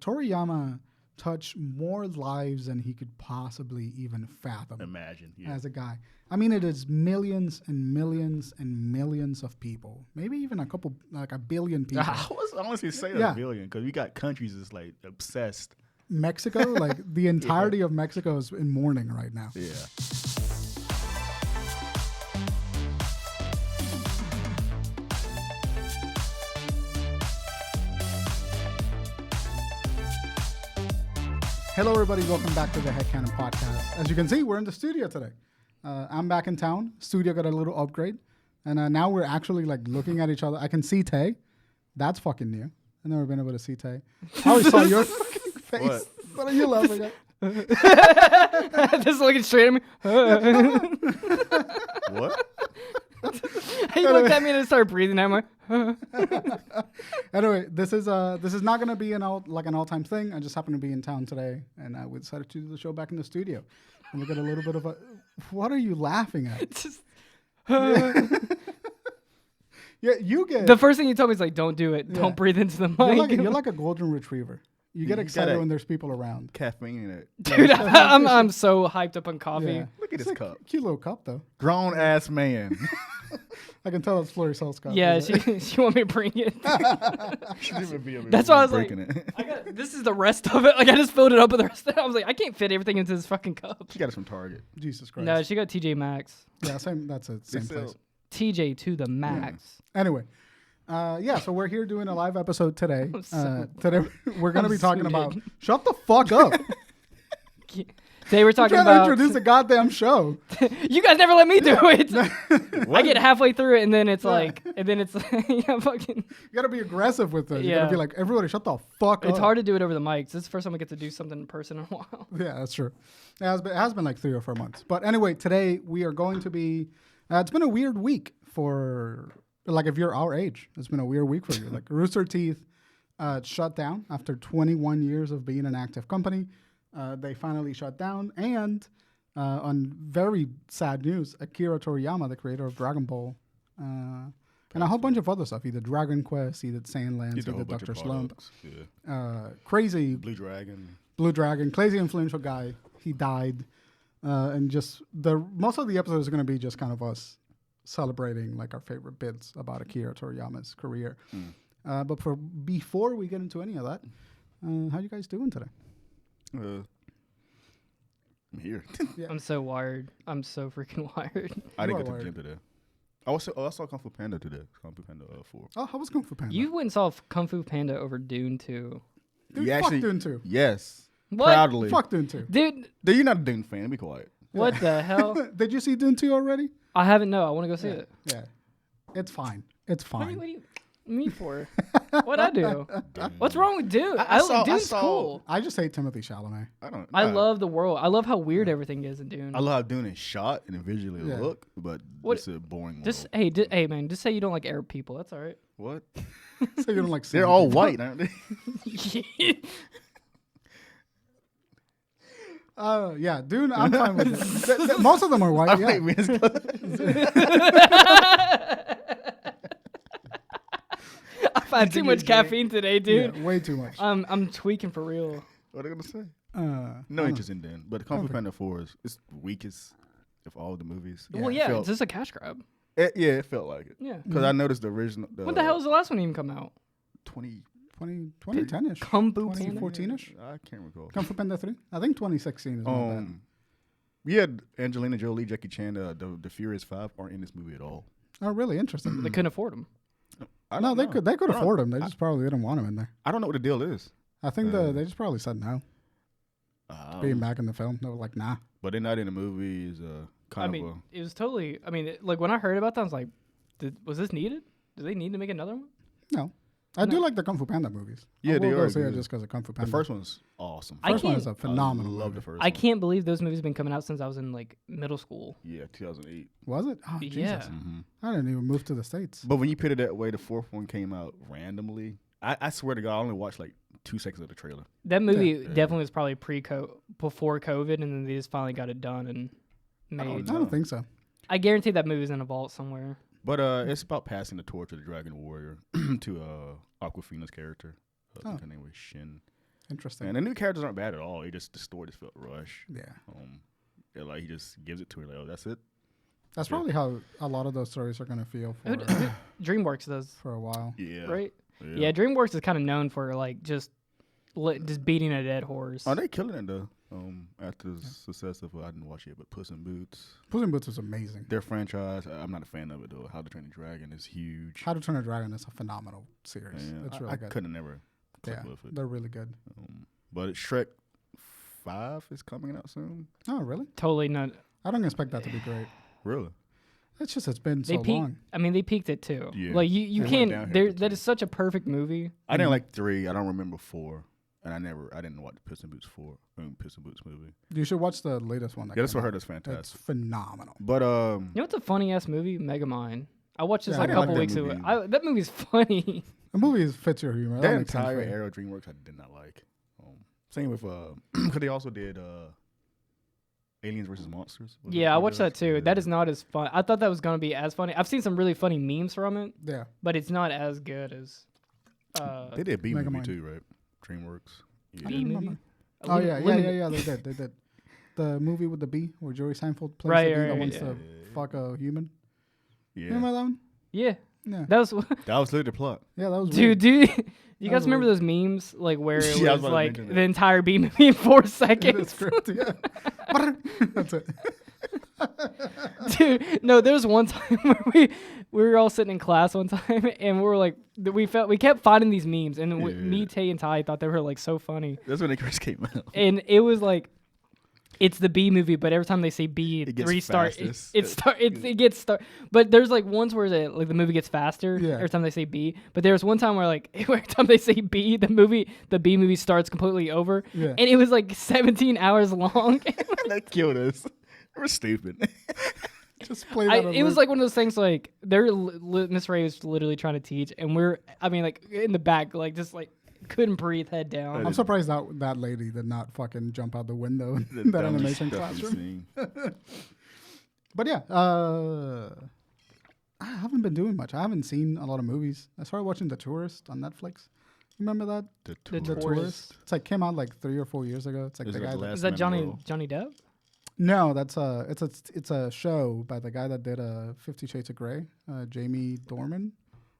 Toriyama touched more lives than he could possibly even fathom. Imagine. Yeah. As a guy. I mean, it is millions and millions and millions of people. Maybe even a billion people. I honestly say a billion because we got countries that's like obsessed. Mexico, like the entirety of Mexico is in mourning right now. Yeah. Hello, everybody. Welcome back to the HeadKanon podcast. As you can see, we're in the studio today. I'm back in town. Studio got a little upgrade. And now we're actually like looking at each other. I can see Tay. That's fucking new. I've never been able to see Tay. I always saw your fucking face. What are you laughing at? Just looking straight at me. What? He looked at me and started breathing. I'm like, Anyway, this is not gonna be an all-time thing. I just happened to be in town today, and we decided to do the show back in the studio. And we got a little bit of a. What are you laughing at? just, Yeah, you get the first thing you told me is like, don't do it. Yeah. Don't breathe into the mic. You're like a golden retriever. You get excited when there's people around. Caffeine in it. Dude, I'm so hyped up on coffee. Yeah. Look at this cup. Cute little cup, though. Grown ass man. I can tell it's Flurry Soul's cup. Yeah, she want me to bring it. That's why I was like, this is the rest of it. Like I just filled it up with the rest of it. I was like, I can't fit everything into this fucking cup. She got it from Target. Jesus Christ. No, she got TJ Maxx. Yeah, same. That's it. Same place. TJ to the max. Anyway, so we're here doing a live episode today. So today we're going to be talking about. Shut the fuck up. Today we're talking I'm trying about. to introduce a goddamn show. You guys never let me do it. I get halfway through it and then it's like, yeah, fucking. You got to be aggressive with it. You got Yeah. to be like, everybody, shut the fuck up. It's hard to do it over the mics. This is the first time I get to do something in person in a while. Yeah, that's true. It has been like 3 or 4 months. But anyway, today we are going to be. It's been a weird week for. Like if you're our age, it's been a weird week for you. Like Rooster Teeth shut down after 21 years of being an active company. They finally shut down. And on very sad news, Akira Toriyama, the creator of Dragonball, and a whole bunch of other stuff. He did Dragon Quest, he did Sandlands, he did Dr. Slump. Yeah. Crazy. Blue Dragon, crazy influential guy. He died. And just most of the episodes are going to be just kind of us celebrating like our favorite bits about Akira Toriyama's career. But before we get into any of that, how you guys doing today? I'm here. Yeah. I'm so wired. I'm so freaking wired. I didn't get to the gym today. I saw Kung Fu Panda today. Kung Fu Panda 4. Oh, how was Kung Fu Panda? You went and saw Kung Fu Panda over Dune 2. Dude, You fuck actually- Dune 2. Yes. What? Proudly. Fuck Dune 2. Dude, You're not a Dune fan. Be quiet. what the hell? Did you see Dune 2 already? I haven't. No, I want to go see it. Yeah. It's fine. It's fine. What do you me for? What'd I do? What's wrong with Dune? I Dune's saw- cool. I just hate Timothée Chalamet. I love the world. I love how weird everything is in Dune. I love how Dune is shot and visually Yeah. look, but What- it's a boring Just world. hey man, just say you don't like Arab people. That's all right. What? So you don't like They're seeing all people. white, aren't they? Yeah, Dune, I'm fine with it. Most of them are white, yeah. I've had too much caffeine today, dude. Yeah, way too much. I'm tweaking for real. What are they gonna say? I No don't interest in Dune, but Kung Fu Okay. Panda 4 is it's the weakest of all the movies. Yeah, Well, yeah, felt- it's just a cash grab. it felt like it. Yeah. Because I noticed the original. What the hell was the last one even come out? 2010-ish. Kung Fu Panda. 2014-ish. I can't recall. Kung Fu Panda 3? I think 2016 is not bad. We had Angelina Jolie, Jackie Chan, the Furious 5 aren't in this movie at all. Oh, really? Interesting. They couldn't afford them. No, they could afford them. They I- just probably didn't want them in there. I don't know what the deal is. I think they just probably said no. Being back in the film, they were like, nah. But they're not in the movies. I mean, it was totally. I mean, like when I heard about that, I was like, was this needed? Do they need to make another one? No. I do like the Kung Fu Panda movies. Yeah, I they will go are see it good. just because of Kung Fu The Panda. first one's awesome. First one can't- is a phenomenal I love movie. the first I one. can't believe those movies have been coming out since I was in like middle school. Yeah, 2008. Was it? Oh, Jesus. Yeah. Mm-hmm. I didn't even move to the States. But when you put it that way, the fourth one came out randomly. I swear to God, I only watched like 2 seconds of the trailer. That movie Yeah. definitely was probably before COVID, and then they just finally got it done and made. I don't think so. I guarantee that movie's in a vault somewhere. But it's about passing the torch of the Dragon Warrior to Aquafina's character. I think her name was Shin. Interesting. And the new characters aren't bad at all. The story just felt rushed. Yeah. Like he just gives it to her. Like, oh, that's it. That's probably how a lot of those stories are gonna feel for DreamWorks does. for a while. Yeah. Right? Yeah, DreamWorks is kind of known for like just beating a dead horse. Oh, they killing it though. After the success of I didn't watch it, but Puss in Boots. Puss in Boots is amazing. Their franchise, I'm not a fan of it though. How to Train a Dragon is huge. How to Train a Dragon is a phenomenal series. Yeah, It's really I good. couldn't never click Yeah, with it. they're really good. But Shrek 5 is coming out soon. Oh, really? Totally not. I don't expect that to be great. Really? It's just it's been They so peaked. long. I mean, they peaked it too. Yeah. Like you They went downhill can't. There, with that two. is such a perfect movie. I didn't like 3. I don't remember 4. And I didn't watch Puss in Boots 4. Puss in Boots movie. You should watch the latest one. Yeah, that's what I heard. It's It's fantastic. phenomenal. But You know what's a funny ass movie? Megamind. I watched this Yeah, I like a didn't couple like weeks that ago. movie. That movie's funny. The movie fits your humor. that makes sense entire for you. era of DreamWorks I did not like. Same with because they also did Aliens vs Monsters. Was it Yeah, I what watched they that too. Yeah. That is not as fun. I thought that was gonna be as funny. I've seen some really funny memes from it, Yeah. but it's not as good as. They did B movie Megamind. too, right? DreamWorks. Yeah. B movie. remember. Oh yeah. They did. The movie with the bee where Jerry Seinfeld plays Right, the bee right, that right, wants yeah. to fuck a human. Yeah. Remember that one? Yeah, Yeah. that was. That was literally the plot. Yeah, that was weird. Dude, you That guys was remember weird. those memes like where it Yeah, I was was about to like mention that. the entire B movie in 4 The seconds? script, yeah. That's it. Dude, no, there was one time where we were all sitting in class one time and we were like we kept finding these memes and Yeah. me, Tay, and Ty thought they were like so funny. That's when it first came out. And it was like it's the B movie, but every time they say B, It gets restart. fastest. It gets start. But there's like ones where the movie gets faster Yeah. every time they say B. But there was one time where like every time they say B, the B movie starts completely over, Yeah. and it was like 17 hours long. That killed us. We're stupid. Just play that. on It was loop. like one of those things like Miss Ray was literally trying to teach, and I mean like in the back like just like couldn't breathe, head down. I'm surprised that lady did not fucking jump out the window in The that dumbest animation stuff you've classroom. seen. But yeah, I haven't been doing much. I haven't seen a lot of movies. I started watching The Tourist on Netflix. Remember that? The The tour. Tourist. It's like came out like 3 or 4 years ago. It's like Is the it guy. the That, last- Is that Man in the Johnny Depp? no, that's it's a show by the guy that did 50 Shades of Grey. Jamie Dornan,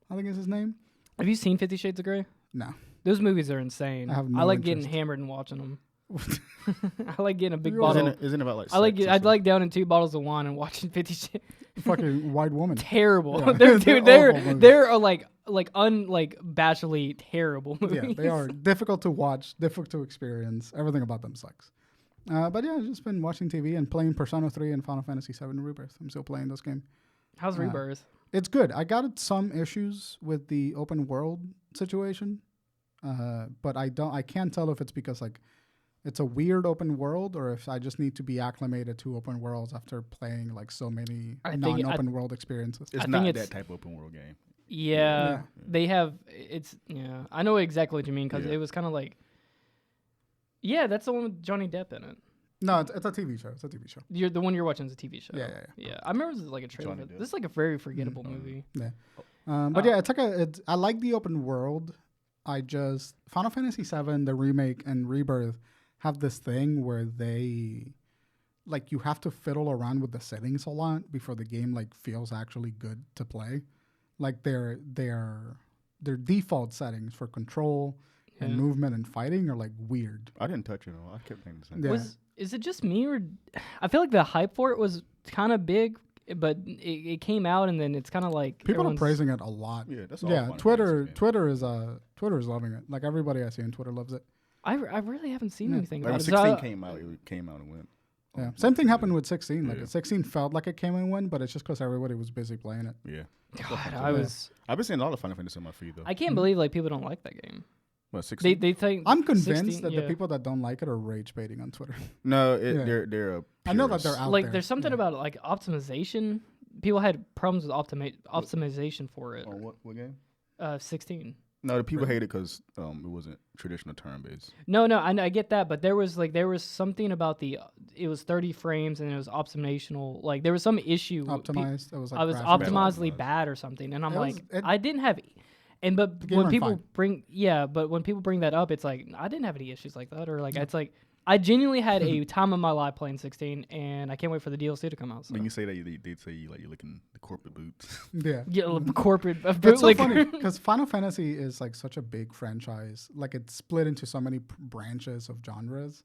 I think is his name. Have you seen 50 Shades of Grey? No. Those movies are insane. I have I no like getting interest. hammered and watching them. I like getting a big You're bottle. Isn't it about like I'd sex or like downing 2 bottles of wine and watching 50 Shades. Fucking white woman. Terrible. Yeah. They're They're awful movies. they're like bashfully terrible movies. Yeah, they are difficult to watch, difficult to experience. Everything about them sucks. But yeah, I've just been watching TV and playing Persona 3 and Final Fantasy 7 Rebirth. I'm still playing this game. How's Rebirth? It's good. I got some issues with the open world situation, but I can't tell if it's because like it's a weird open world or if I just need to be acclimated to open worlds after playing like so many I think non-open world experiences. It's I not think that it's- type of open world game. Yeah, they have. It's yeah. I know exactly what you mean because Yeah. it was kind of like. Yeah, that's the one with Johnny Depp in it. No, it's a TV show. It's a TV show. The one you're watching is a TV show. Yeah. Yeah, I remember this is like a trailer. Johnny For, Depp. this is like a very forgettable movie. Yeah. But yeah, it's like I like the open world. Final Fantasy 7, the remake, and Rebirth have this thing where they like you have to fiddle around with the settings a lot before the game like feels actually good to play. Like their default settings for control and Yeah. movement and fighting are like weird. I didn't touch it all. I kept playing the same. Yeah. Is it just me or I feel like the hype for it was kind of big, but it came out and then it's kind of like People are everyone's- praising it a lot. Yeah, that's all. Yeah, Final Twitter Fantasy Twitter is loving it. Like everybody I see on Twitter loves it. I really haven't seen Yeah. anything Like when about it. 16 So came out, it came out and went. Yeah, Oh, same thing yeah. happened with 16. Like Yeah. 16 felt like it came and went, but it's just because everybody was busy playing it. Yeah. God, I've been seeing a lot of Final Fantasy on my feed though. I can't believe like people don't like that game. What, 16? They think I'm convinced 16, that yeah. the people that don't like it are rage baiting on Twitter. No, Yeah. they're a I know that purist. they're out like there. there's something Yeah. about like optimization. People had problems with optimization for it. On what game? 16. No, the people Really? hate it because it wasn't traditional turn based. No, I get that, but there was something about it was 30 frames and it was optimational. Like there was some issue. Optimized. It was like I was crashing. optimizedly Optimized. bad or something, and I'm It was- like, it- I didn't have. And but game when ran people fine. when people bring that up, it's like I didn't have any issues like that, or like it's like I genuinely had a time of my life playing 16, and I can't wait for the DLC to come out. So. When you say that, they'd say you're licking the corporate boots. Yeah. Yeah, corporate It's so bootleg. funny because Final Fantasy is like such a big franchise. Like it's split into so many branches of genres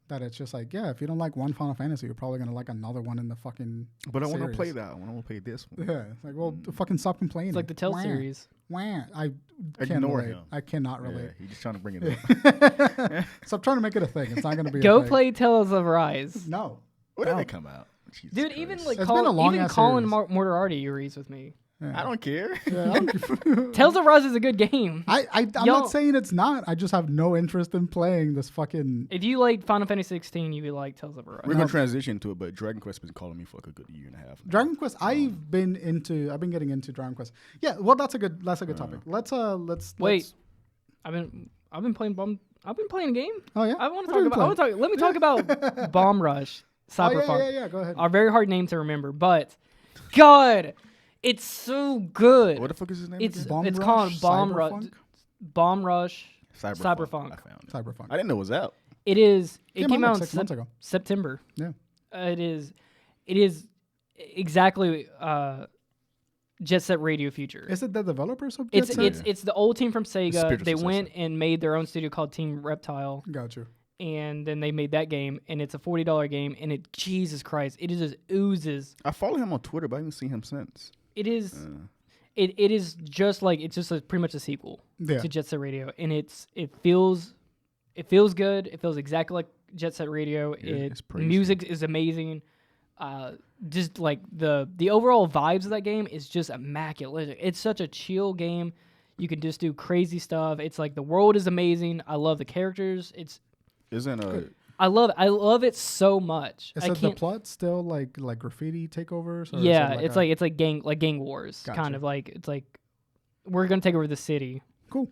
that it's just like, yeah, if you don't like one Final Fantasy, you're probably gonna like another one in the fucking. But I want to series. play that one. I want to play this one. Yeah, it's like, well, fucking stop complaining. It's like the Tell Wah, series. wah. I can't Ignore relate. him. I cannot relate. Yeah, he's just trying to bring it up. Stop trying to make it a thing. It's not gonna be. Go a thing. play Tales of Rise. No. When did No. they come out? Jesus Dude, Christ. even like It's been a long even ass Colin series. Moriarty agrees with me. Yeah. I don't care. Yeah, I don't- Tales of Rise is a good game. I'm Y'all- not saying it's not. I just have no interest in playing this fucking. If you like Final Fantasy 16, you would like Tales of Rise. We're gonna transition to it, but Dragon Quest has been calling me for like a good year and a half. now. Dragon Quest. I've been getting into Dragon Quest. Yeah, well, that's a good topic. Let's Wait, I've been playing I've been playing a game. Oh yeah. I want What to have talk you about. played? Let me talk about Bomb Rush, Oh, Cyberpunk. yeah. Go ahead. Are very hard name to remember, but God, it's so good. What the fuck is his name? It's again? Bomb it's Rush, called Bomb Rush. Cyberpunk? Bomb Rush. Cyberpunk. I found it. Cyberpunk. I didn't know it was out. It is. It Came came out out like in 6 months ago. September. Yeah. It is. It is exactly Jet Set Radio future. Is it the developers of It's Jet Set? it's the old team from Sega. spiritual They successor. went and made their own studio called Team Reptile, Got you. and then they made that game, and it's a $40 game, and it Jesus Christ, it just oozes. I follow him on Twitter, but I haven't seen him since. It is. It is just like it's just pretty much a sequel Yeah. to Jet Set Radio, and it feels good. It feels exactly like Jet Set Radio. it's The praised. music is amazing. Just like the overall vibes of that game is just immaculate. It's such a chill game. You can just do crazy stuff. It's like the world is amazing. I love the characters. I love it so much. Is I it the can't. plot still like graffiti takeovers? Or is Yeah, it it's like gang wars. Gotcha. Kind of like it's like we're gonna take over the city. cool.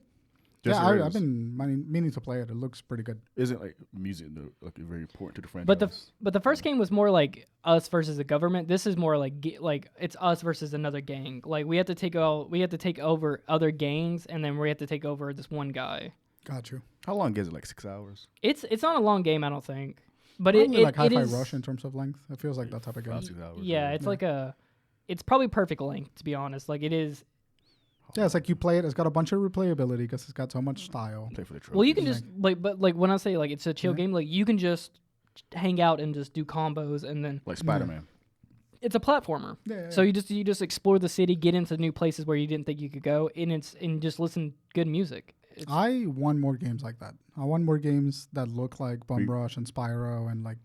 Just Yeah, Rails. I've been meaning to play it. It looks pretty good. Isn't like music like very important to the franchise? But the first game was more like us versus the government. This is more like like it's us versus another gang. Like we have to take over other gangs, and then we have to take over this one guy. Got you. how long is it? Like 6 hours? It's not a long game, I don't think. But Probably it like Hi-Fi is Rush in terms of length. It feels like that type of game. 6 hours. yeah, it's like it's probably perfect length, to be honest. Like it is. Yeah, it's like you play it. It's got a bunch of replayability because it's got so much style. Play for the trophies. Well, you can just but when I say like it's a chill Yeah. game, like you can just hang out and just do combos, and then like Spider-Man. it's a platformer. Yeah. So you just explore the city, get into new places where you didn't think you could go, and just listen good music. I want more games like that. I want more games that look like Bum We- Rush and Spyro and like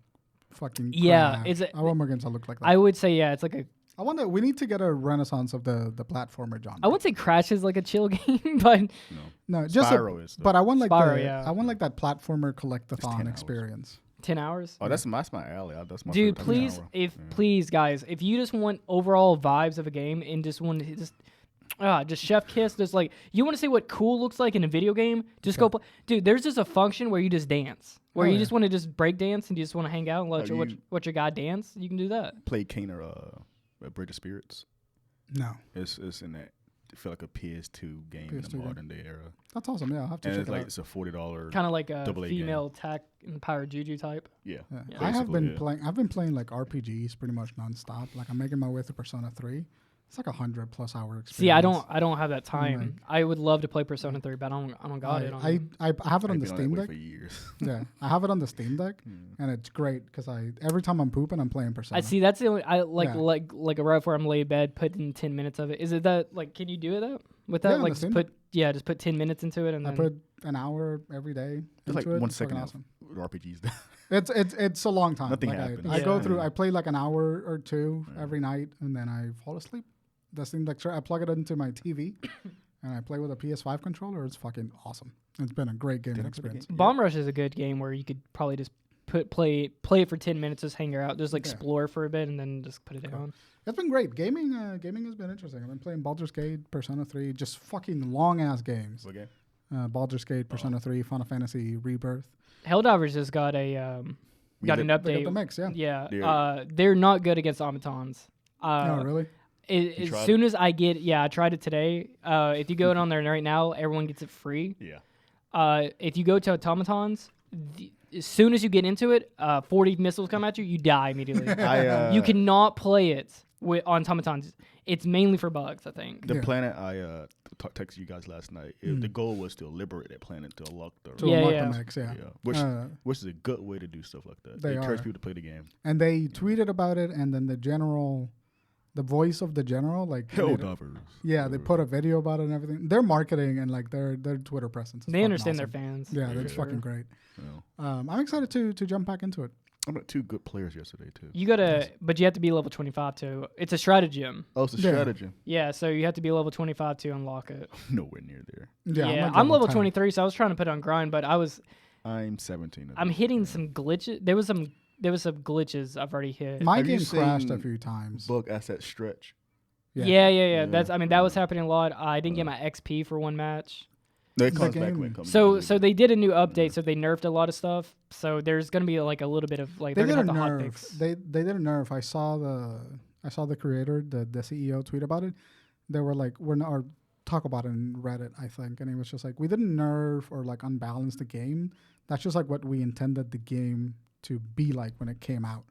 fucking. Yeah, Crash. it's I want more games that look like that. I would say it's like a. I want that. We need to get a renaissance of the platformer genre. I wouldn't say Crash is like a chill game, but No, just Spyro is. but I want like Spyro, the, yeah. I want like that platformer 10 collectathon hours. experience. 10 hours. Oh, that's my alley. That's my Dude, favorite please, hour. please, guys, if you just want overall vibes of a game and just want to just chef kiss, just like you want to see what cool looks like in a video game, just go play. Dude, there's just a function where you just dance, where Oh, you yeah. just want to just break dance and you just want to hang out and let Oh, your you- watch your guy dance. You can do that. Play Kaner, Bridge of Spirits. No, It's in that. I feel like a PS2 game in PS2 the game. modern day era, that's awesome. Yeah, I'll have to and check it's it like out. it's a $40. Kind of like a Double A game. female attack and power juju type. Yeah. Yeah. Yeah. I have been Basically, yeah. playing. I've been playing like RPGs pretty much nonstop. Like I'm making my way through Persona 3. It's like 100+ hour experience. See, I don't have that time. Like- I would love to play Persona 3, but I don't got it. On I have it on I've the been Steam that way Deck. for years. Yeah, I have it on the Steam Deck, and it's great because every time I'm pooping, I'm playing Persona. I see. That's the only I like Yeah. like a right where I'm laid bed, put in 10 minutes of it. Is it that like? Can you do it that with Yeah, that? on like the just Steam just put 10 minutes into it and I then put an hour every day. It's like into it. 1 It's fucking second awesome. with RPGs. It's a long time. Nothing like happens. I go Yeah. through. I play like an hour or two every night, and then I fall asleep. The Steam Deck. I plug it into my TV, and I play with a PS5 controller. It's fucking awesome. It's been a great gaming Did I put the experience. game- Bomb Rush is a good game where you could probably just play it for 10 minutes, just hang out, just like Yeah. explore for a bit, and then just put it down. It's been great. Gaming has been interesting. I've been playing Baldur's Gate, Persona 3, just fucking long ass games. Okay. Baldur's Gate, Persona 3, Final Fantasy Rebirth. Helldivers just got a got an They got update. the mix, yeah. Yeah, Yeah. they're not good against automatons. No, really? As tried soon as I get, I tried it today. If you go on there right now, everyone gets it free. Yeah. If you go to automatons, as soon as you get into it, 40 missiles come at you, you die immediately. You cannot play it on automatons. It's mainly for bugs, I think. The planet I texted you guys last night, the goal was to liberate that planet to unlock the the mechs, which is a good way to do stuff like that. They encourage people to play the game. And they tweeted about it, and then the voice of the general, like Helldivers. Yeah, they put a video about it and everything. Their marketing and like their Twitter presence. They understand awesome. their fans. Yeah, that's fucking great. Yeah. I'm excited to jump back into it. I met 2 good players yesterday too. You gotta, but you have to be level 25 too. It's a stratagem. Oh, it's a stratagem. Yeah, so you have to be level 25 to unlock it. Nowhere near there. Yeah, I'm level 23, so I was trying to put it on grind, but I'm 17. I'm hitting some glitches. There was some glitches I've already hit. My game crashed a few times. Bug asset stretch. Yeah. That's. I mean, that was happening a lot. I didn't get my XP for one match. No, it comes back when it comes. So they did a new update, so they nerfed a lot of stuff. So there's gonna be like a little bit of like they they're did gonna a have the nerf. hotfix. They did a nerf. I saw the creator, the CEO tweet about it. They were like, or talk about it in Reddit, I think, and it was just like, we didn't nerf or like unbalance the game. That's just like what we intended the game to be like when it came out,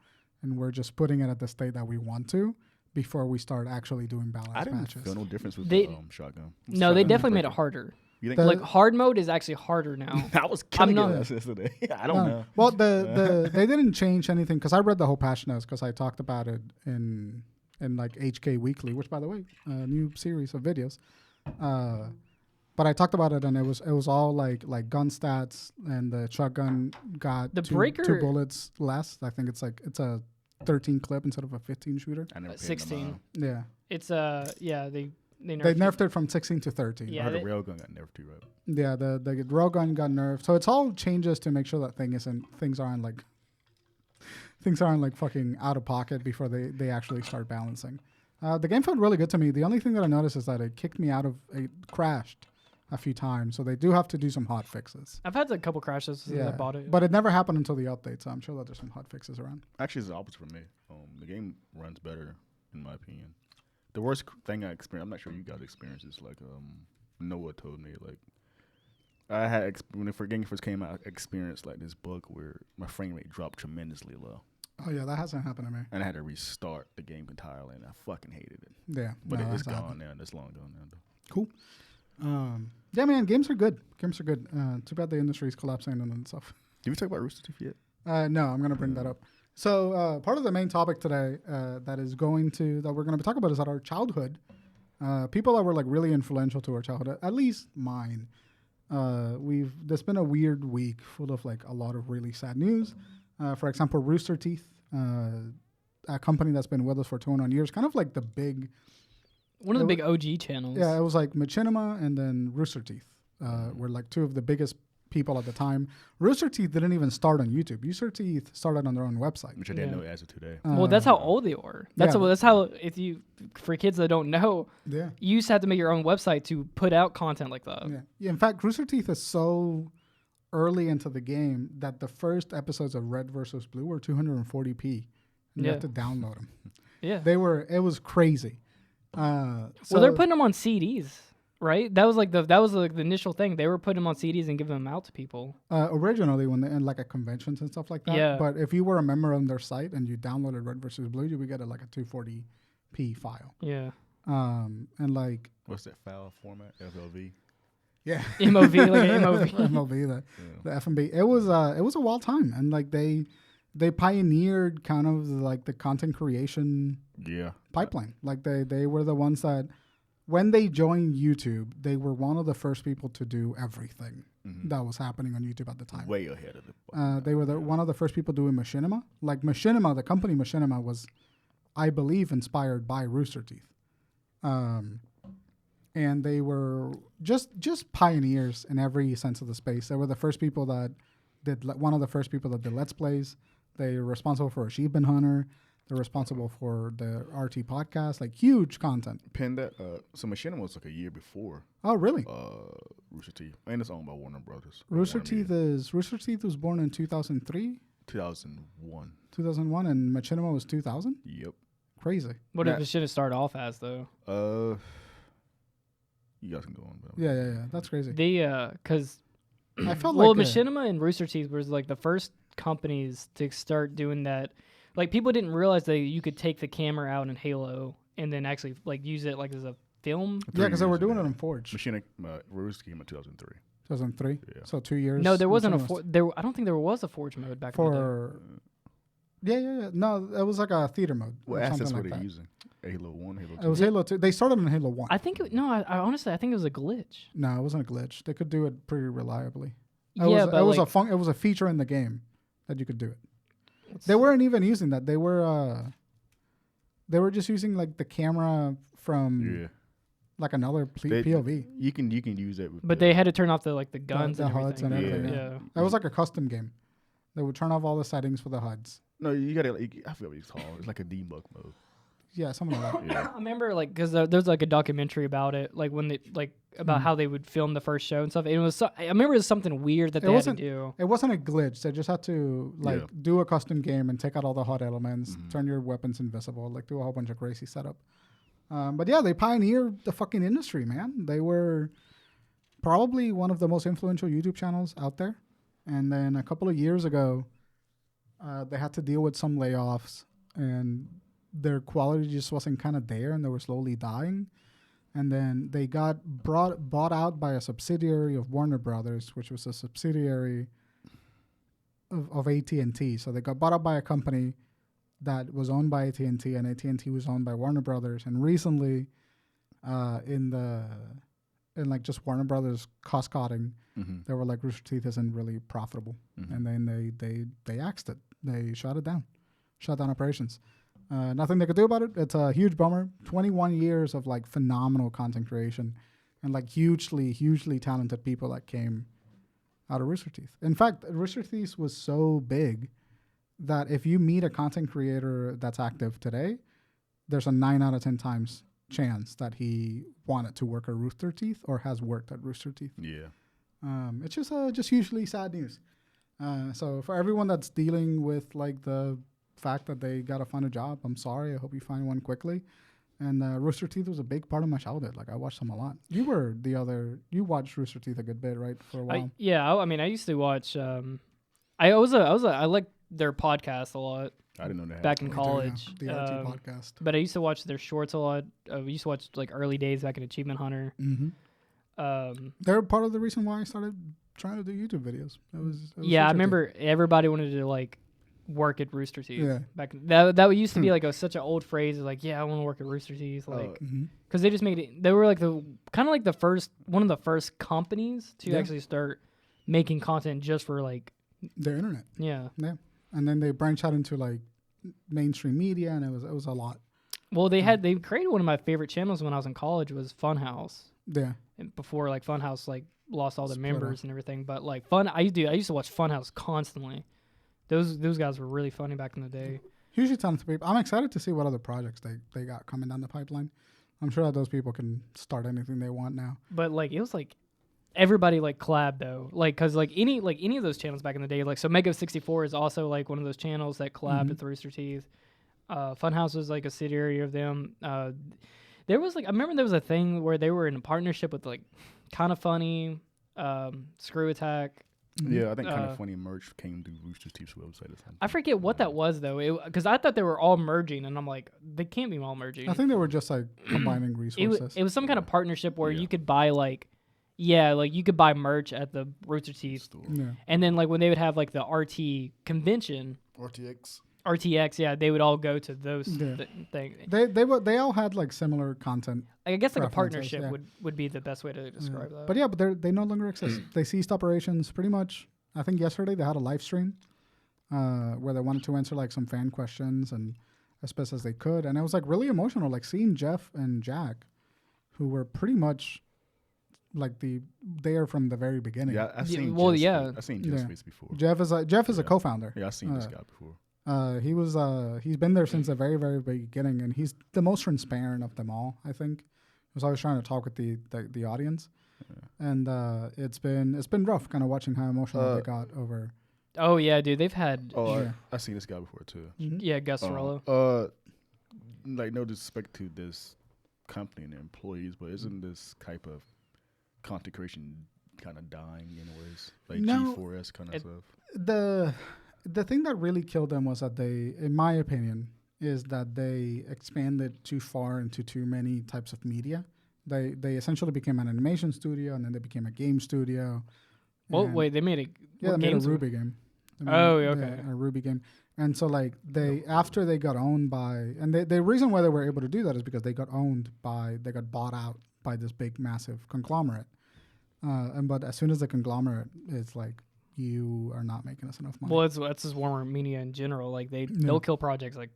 and we're just putting it at the state that we want to before we start actually doing balance I didn't matches. feel no difference with the shotgun. No, they definitely made it harder. You think Like hard mode is actually harder now. I was killing not- it yesterday. I don't know. Well, they didn't change anything because I read the whole patch notes because I talked about it in like HK Weekly, which by the way, a new series of videos. But I talked about it and it was all like gun stats, and the shotgun got The two breaker- bullets less. I think it's a 13 clip instead of a 15 shooter. I never paid 16. Yeah, It's they they nerfed nerfed it from 16 to 13. Yeah. I heard they- the railgun got nerfed too, right? Yeah, the railgun got nerfed. So it's all changes to make sure that things aren't like fucking out of pocket before they actually start balancing. The game felt really good to me. The only thing that I noticed is that it crashed a few times. So they do have to do some hot fixes. I've had a couple crashes since I bought it. But it never happened until the update, so I'm sure that there's some hot fixes around. Actually, it's the opposite for me. The game runs better, in my opinion. The worst thing I experienced, I'm not sure you guys experienced, is like Noah told me, like, I had, when the game first came out, I experienced like this bug where my frame rate dropped tremendously low. Oh, yeah, that hasn't happened to me. And I had to restart the game entirely, and I fucking hated it. Yeah. But no, it's that's gone happened. now, and it's long gone now. Cool. Yeah, man, games are good. Too bad the industry is collapsing and stuff. Did we talk about Rooster Teeth yet? No, I'm going to bring that up. So part of the main topic today that we're going to be talking about is that our childhood, people that were like really influential to our childhood, at least mine. There's been a weird week full of like a lot of really sad news. For example, Rooster Teeth, a company that's been with us for 21 years, kind of like the big. One of the big OG channels. Yeah, it was like Machinima and then Rooster Teeth were like two of the biggest people at the time. Rooster Teeth didn't even start on YouTube. Rooster Teeth started on their own website. Which I didn't know as of today. Well, that's how old they were. That's how for kids that don't know, Yeah. you used to have to make your own website to put out content like that. Yeah. In fact, Rooster Teeth is so early into the game that the first episodes of Red versus Blue were 240p. And you have to download them. Yeah. It was crazy. Well, they're putting them on CDs, right? That was like the initial thing. They were putting them on CDs and giving them out to people. Originally, when they in like at conventions and stuff like that. Yeah. But if you were a member on their site and you downloaded Red versus Blue, you would get like a 240p file. Yeah. And like What's that file format? FLV? yeah, MOV, like MOV. MLB, the FMB. It was a wild time, and like they pioneered kind of like the content creation pipeline. Like they were the ones that, when they joined YouTube, they were one of the first people to do everything that was happening on YouTube at the time. Way ahead of it. They were one of the first people doing Machinima. Like Machinima, the company Machinima was, I believe, inspired by Rooster Teeth. And they were just pioneers in every sense of the space. They were the first people that one of the first people that did Let's Plays. They were responsible for Achievement Hunter. They're responsible for the RT podcast, like huge content. Pin that. So Machinima was like a year before. Oh, really? Rooster Teeth, and it's owned by Warner Brothers. Rooster Teeth was born in 2003. 2001. 2001, and Machinima was 2000. Yep. crazy. What if it should have started off as though? You guys can go on. But Yeah. That's crazy. Because I felt well, like Machinima and Rooster Teeth was like the first companies to start doing that. Like people didn't realize that you could take the camera out in Halo and then actually like use it like as a film. yeah, because they were doing it on Forge. Rooster came in 2003. 2003. Yeah. So 2 years. No, there wasn't I don't think there was a Forge mode back in the day. Yeah. No, it was like a theater mode. What or assets something were like they that. using? Halo 1, Halo 2? It was Halo 2. They started on Halo 1. I think I honestly I think it was a glitch. No, it wasn't a glitch. They could do it pretty reliably. Yeah, it was like, it was a feature in the game that you could do it. They weren't even using that. They were just using like the camera from like another POV. You can use it. But they had to turn off the guns the and HUDs and everything. everything. Yeah. That was like a custom game. They would turn off all the settings for the HUDs. No, you gotta. I forget what it's called. It's like a debug mode. Yeah, something like that. Yeah. I remember because there's like a documentary about it, like when they about how they would film the first show and stuff. And it was I remember it was something weird that they had to do. It wasn't a glitch. They just had to do a custom game and take out all the HUD elements, turn your weapons invisible, like do a whole bunch of crazy setup. But yeah, they pioneered the fucking industry, man. They were probably one of the most influential YouTube channels out there. And then a couple of years ago, they had to deal with some layoffs, and their quality just wasn't kind of there, and they were slowly dying. And then they got bought out by a subsidiary of Warner Brothers, which was a subsidiary of AT&T. So they got bought out by a company that was owned by AT&T, and AT&T was owned by Warner Brothers. And recently, in just Warner Brothers cost cutting, they were like, Rooster Teeth isn't really profitable, and then they axed it. They shut it down, shut down operations. Nothing they could do about it. It's a huge bummer. 21 years of like phenomenal content creation, and like hugely talented people that came out of Rooster Teeth. In fact, Rooster Teeth was so big that if you meet a content creator that's active today, there's a 9 out of 10 times chance that he wanted to work at Rooster Teeth or has worked at Rooster Teeth. Yeah. It's just hugely sad news. So for everyone that's dealing with like the fact that they gotta find a job, I'm sorry. I hope you find one quickly. And Rooster Teeth was a big part of my childhood. Like I watched them a lot. You watched Rooster Teeth a good bit, right? For a while. I used to watch. I liked their podcast a lot. I didn't know that. Back in college, the RT podcast. But I used to watch their shorts a lot. We used to watch like early days back in Achievement Hunter. They're part of the reason why I started trying to do YouTube videos. It was I remember everybody wanted to like work at Rooster Teeth. Yeah. Back that used to be like such an old phrase. Like, I want to work at Rooster Teeth. Like, because they just made it. They were like one of the first companies to actually start making content just for like their internet. Yeah. And then they branched out into like mainstream media, and it was a lot. Well, they created one of my favorite channels when I was in college was Funhouse. Yeah. And before like Funhouse like lost all the members and everything, but like I used to watch Funhouse constantly. Those guys were really funny back in the day. Hugely talented people. I'm excited to see what other projects they got coming down the pipeline. I'm sure that those people can start anything they want now. But like it was like everybody like collab though, like because like any of those channels back in the day, like so Mega 64 is also like one of those channels that collabed with Rooster Teeth. Funhouse was like a subsidiary of them. There was like I remember there was a thing where they were in a partnership with like Kind of Funny, Screw Attack. Yeah, I think Kind of Funny merch came to Rooster Teeth's website or something. I forget what that was though, because I thought they were all merging, and I'm like, they can't be all merging. I think they were just like combining resources. It was some kind of partnership where you could buy like you could buy merch at the Rooster Teeth store, and then like when they would have like the RT convention, RTX, they would all go to those things. They all had like similar content. I guess like a partnership would be the best way to describe that. But they no longer exist. They ceased operations pretty much. I think yesterday they had a live stream where they wanted to answer like some fan questions and as best as they could, and it was like really emotional. Like seeing Jeff and Jack, who were pretty much like there from the very beginning. Yeah, I've seen. I've seen Jeff's face before. Jeff is a co-founder. Yeah, I've seen this guy before. He's been there since the very, very beginning, and he's the most transparent of them all, I think. He was always trying to talk with the audience. And it's been rough kind of watching how emotional they got over. Oh yeah, dude, they've had I've seen this guy before too. Yeah, Gus Sorello. like no disrespect to this company and their employees, but isn't this type of content creation kind of dying anyways? Like No, G4S kind of stuff. The thing that really killed them was that they, in my opinion, is that they expanded too far into too many types of media. They essentially became an animation studio, and then they became a game studio. Well, and- wait, they made a Yeah, they made a games- Ruby game. They Oh, made, okay. yeah, a Ruby game. And so, like, after they got owned by, and the reason why they were able to do that is because they got bought out by this big, massive conglomerate. But as soon as the conglomerate is like, you are not making us enough money. Well, that's just Warner Media in general. Like they'll kill projects. Like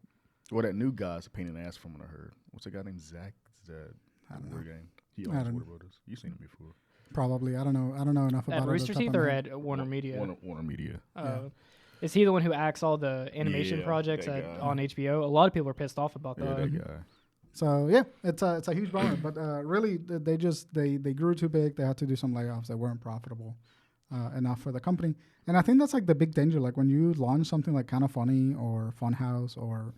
Well, that new guy's a pain in the ass from what I heard. What's that guy named Zach? I don't know. Word game. He I owns don't- Warner Brothers. You've seen him before. Probably. I don't know enough about at it. Rooster Teeth or at Warner Media. Warner Media. Is he the one who acts all the animation Yeah, projects that guy. on HBO? A lot of people are pissed off about Yeah, that. that guy. So yeah, it's a huge bummer. But really, they grew too big. They had to do some layoffs that weren't profitable enough for the company. And I think that's like the big danger. Like when you launch something like Kinda Funny or Funhouse or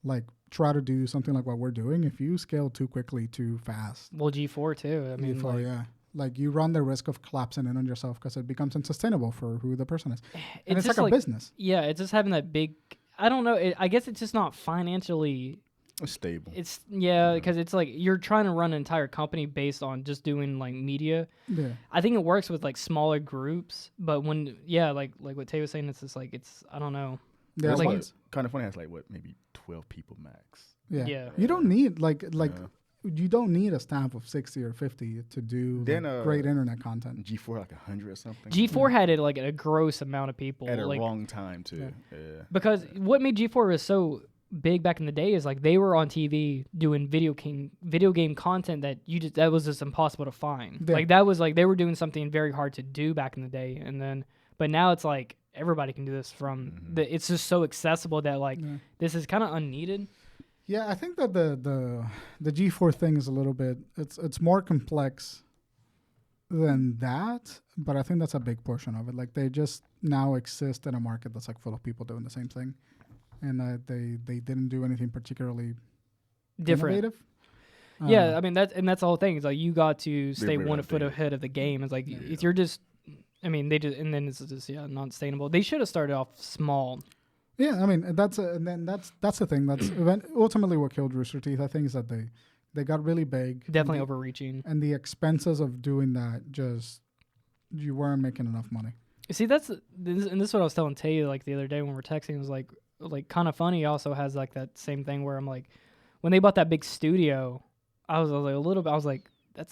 like try to do something like what we're doing, if you scale too quickly, too fast, Well, G4 too. I mean, before, like you run the risk of collapsing in on yourself because it becomes unsustainable for who the person is. And it's just like a business. Yeah, it's just having that big. I don't know. I guess it's just not financially. It's stable. It's because it's like you're trying to run an entire company based on just doing like media. Yeah. I think it works with like smaller groups, but when like what Tay was saying, it's just like I don't know. Yeah, That's like- why Kind of Funny has like what, maybe 12 people max. Yeah. Yeah. You don't need like Yeah. you don't need a staff of 60 or 50 to do Then, like, great internet content. G4 like 100 or something. G4 had it like a gross amount of people at a like, wrong time too. Yeah. because what made G4 was so big back in the day is like they were on TV doing video game content that was just impossible to find. Yeah. Like that was like they were doing something very hard to do back in the day, and then but now it's like everybody can do this from it's just so accessible that like this is kind of unneeded. Yeah, I think that the G4 thing is a little bit it's more complex than that, but I think that's a big portion of it. Like they just now exist in a market that's like full of people doing the same thing, and they didn't do anything particularly Different. innovative. Yeah, I mean that's the whole thing. It's like you got to stay really one foot outdated. ahead of the game. It's like if you're just, I mean they just and then it's just not sustainable. They should have started off small. Yeah, I mean that's the thing. That's ultimately what killed Rooster Teeth. I think is that they got really big. Definitely overreaching. And the expenses of doing that just you weren't making enough money. See, this is what I was telling Tay like the other day when we were texting. It was like Kind of Funny also has like that same thing where I'm like, when they bought that big studio, I was like a little bit. I was like, that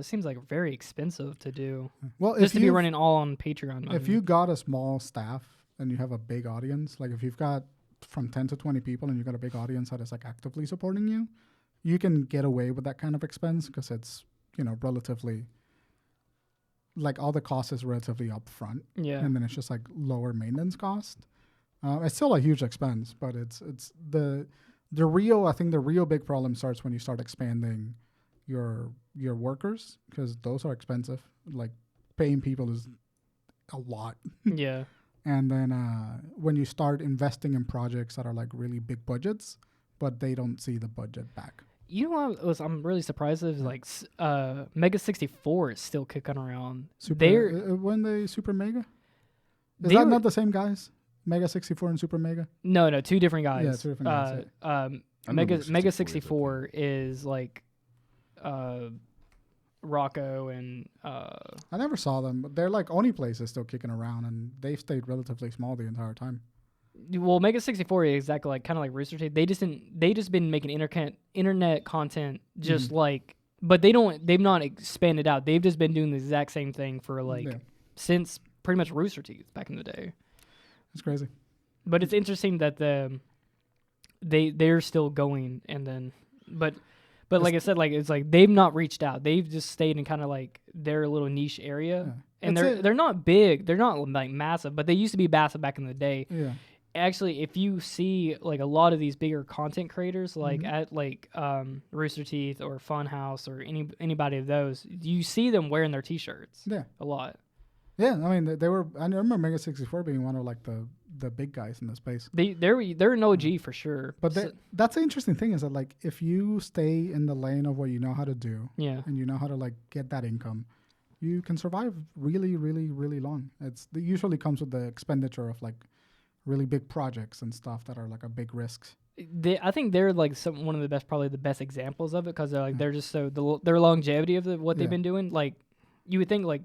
seems like very expensive to do. Well, Just to be running all on Patreon. If you got a small staff and you have a big audience, like if you've got from 10 to 20 people and you've got a big audience that is like actively supporting you, you can get away with that kind of expense because it's, relatively, like all the cost is relatively upfront. Yeah. And then it's just like lower maintenance cost. It's still a huge expense, but it's the real big problem starts when you start expanding your workers because those are expensive. Like paying people is a lot. Yeah. And then when you start investing in projects that are like really big budgets, but they don't see the budget back. You know what I'm really surprised is like Mega 64 is still kicking around. When they Super Mega? Is They that were- not the same guys? Mega 64 and Super Mega? No, two different guys. Yeah, two different guys, I know Mega 64 is 64 is like Rocco and I never saw them, but they're like Oni places still kicking around, and they've stayed relatively small the entire time. well, Mega 64 is exactly like kind of like Rooster Teeth. They just been making internet content just like, but they've not expanded out. They've just been doing the exact same thing for like since pretty much Rooster Teeth back in the day. It's crazy. But it's interesting that they're still going, and then but like I said, like it's like they've not reached out. They've just stayed in kind of like their little niche area, and they're not big. They're not like massive, but they used to be massive back in the day. Yeah. Actually, if you see like a lot of these bigger content creators, like at like Rooster Teeth or Funhouse or anybody of those, you see them wearing their T-shirts. Yeah. A lot. Yeah, I mean, they were. I remember Mega 64 being one of like the big guys in the space. They're an OG for sure. But So- that's the interesting thing is that like if you stay in the lane of what you know how to do, yeah. and you know how to like get that income, you can survive really, really, really long. It usually comes with the expenditure of like really big projects and stuff that are like a big risks. I think they're like one of the best, probably the best examples of it because they're like they're just so their longevity of what they've been doing. Like you would think like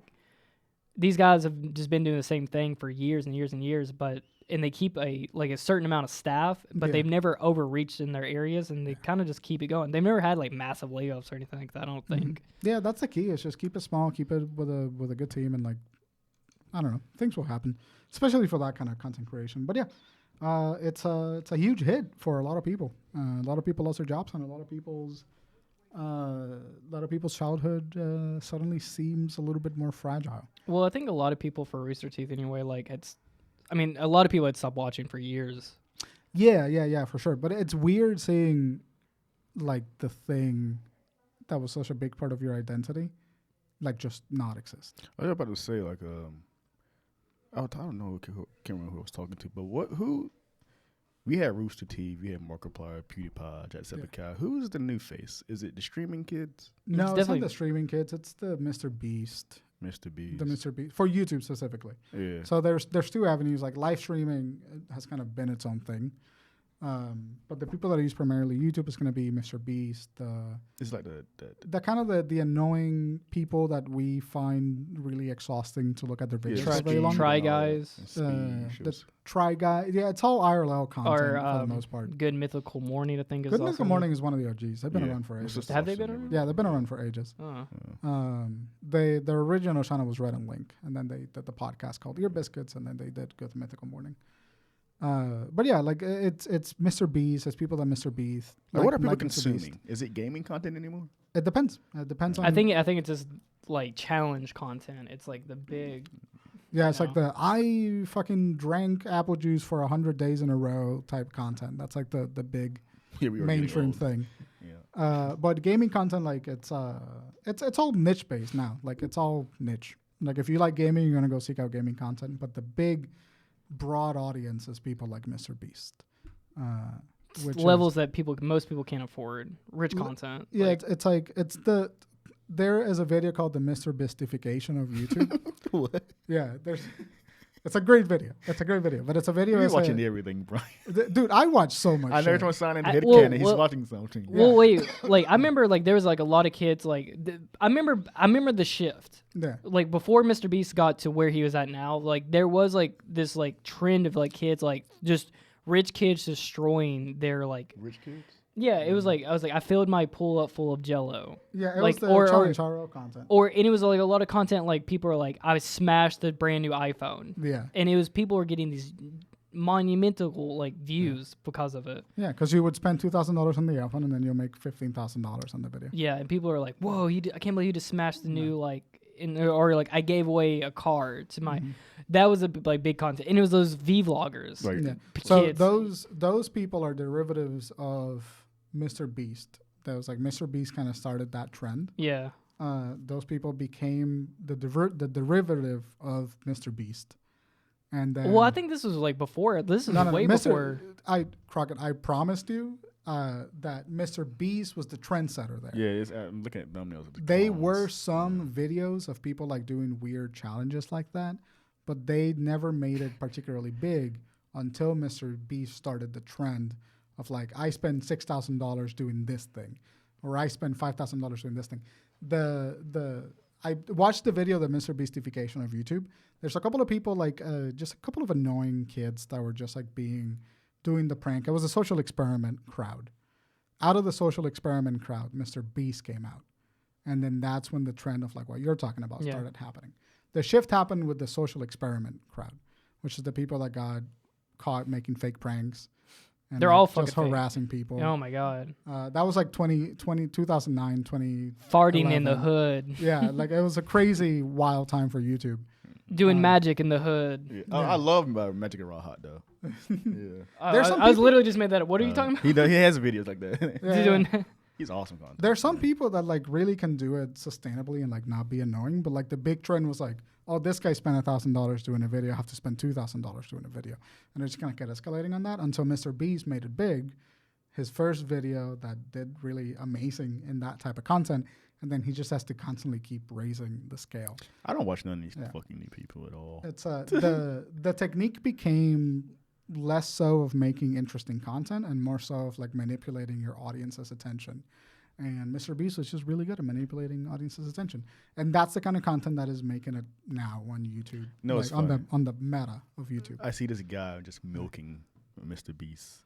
these guys have just been doing the same thing for years and years and years, and they keep a certain amount of staff, but they've never overreached in their areas, and they kind of just keep it going. They've never had like massive layoffs or anything like that. I don't think. Yeah, that's the key. Is just keep it small, keep it with a good team, and like I don't know, things will happen, especially for that kind of content creation. But yeah, it's a huge hit for a lot of people. A lot of people lost their jobs, and a lot of people's childhood suddenly seems a little bit more fragile. Well, I think a lot of people for Rooster Teeth anyway, like a lot of people had stopped watching for years. Yeah, for sure. But it's weird seeing like the thing that was such a big part of your identity, like just not exist. I was about to say like I don't know, can't remember who I was talking to, but who we had Rooster Teeth, we had Markiplier, PewDiePie, Jacksepticeye. Who's the new face? Is it the streaming kids? No, it's not definitely the streaming kids. It's the Mr. Beast. Mr. Beast. The Mr. Beast for YouTube specifically. Yeah. So there's two avenues. Like live streaming has kind of been its own thing, but the people that use primarily YouTube is going to be Mr. Beast. It's like the kind of the annoying people that we find really exhausting to look at their videos for very long. Try Guys. The Try Guy. Yeah, it's all IRL content Or for the most part. Good Mythical Morning, I think is Good also Mythical Morning is one of the OGs. They've been around for ages. Have they been around? Yeah, they've been around for ages. Oh. Their original channel was Red and Link, and then they did the podcast called Ear Biscuits, and then they did Good Mythical Morning. But yeah, like it's Mr. Beast. It's people that Mr. Beast. What are people like consuming? Is it gaming content anymore? It depends. It depends on. I think it's just like challenge content. It's like the big. Yeah, it's like the I fucking drank apple juice for 100 days in a row type content. That's like the big mainstream thing. Yeah. But gaming content, like it's all niche based now. Like it's all niche. Like if you like gaming, you're gonna go seek out gaming content. But the big, broad audience is people like Mr. Beast. Which levels that most people can't afford. Rich content. Yeah, there is a video called the Mr. Beastification of YouTube. What? Yeah, it's a great video. It's a great video, but it's a video. You're watching everything, Brian. Dude, I watch so much. I know shit. you're signing HeadKanon. He's watching something. Well, wait. Like I remember, like there was like a lot of kids. Like I remember the shift. Yeah. Like before Mr. Beast got to where he was at now, like there was like this like trend of like kids like just rich kids destroying their like rich kids. Yeah, it was like I filled my pool up full of Jello. Yeah, it like, was the Charlie Charo content. And it was like a lot of content like people are like, I smashed the brand new iPhone. Yeah, and it was people were getting these monumental like views because of it. Yeah, because you would spend $2,000 on the iPhone and then you'll make $15,000 on the video. Yeah, and people are like, whoa, I can't believe you just smashed the new like, or like I gave away a car to my. That was a like big content, and it was those vloggers. Right. Yeah. So those people are derivatives of Mr. Beast. That was like Mr. Beast kind of started that trend. Yeah. Those people became the derivative of Mr. Beast. And then, well, I think this was like before. This is way before. Crockett, I promised you that Mr. Beast was the trendsetter there. Yeah, I'm looking at thumbnails. They were some videos of people like doing weird challenges like that, but they never made it particularly big until Mr. Beast started the trend of like, I spend $6,000 doing this thing, or I spend $5,000 doing this thing. I watched the video, the Mr. Beastification of YouTube. There's a couple of people like just a couple of annoying kids that were just like doing the prank. It was a social experiment crowd. Out of the social experiment crowd, Mr. Beast came out, and then that's when the trend of like what you're talking about started happening. The shift happened with the social experiment crowd, which is the people that got caught making fake pranks. And they're all just fucking harassing people. Oh my god. That was like 2009, 20. Farting in the hood. Yeah, like it was a crazy wild time for YouTube. Doing magic in the hood. Yeah. I love Magic and Raw Hot though. Yeah. I was literally just made that up. What are you talking about? He has videos like that. Yeah. He's awesome content. There's some people that like really can do it sustainably and like not be annoying, but like the big trend was like, oh, this guy spent $1,000 doing a video, I have to spend $2,000 doing a video, and it's just gonna kept escalating on that until Mr. Beast made it big. His first video that did really amazing in that type of content, and then he just has to constantly keep raising the scale. I don't watch none of these fucking new people at all. It's the technique became less so of making interesting content and more so of like manipulating your audience's attention. And Mr. Beast was just really good at manipulating audience's attention, and that's the kind of content that is making it now on YouTube. No, like it's on fun. the meta of YouTube. I see this guy just milking Mr. Beast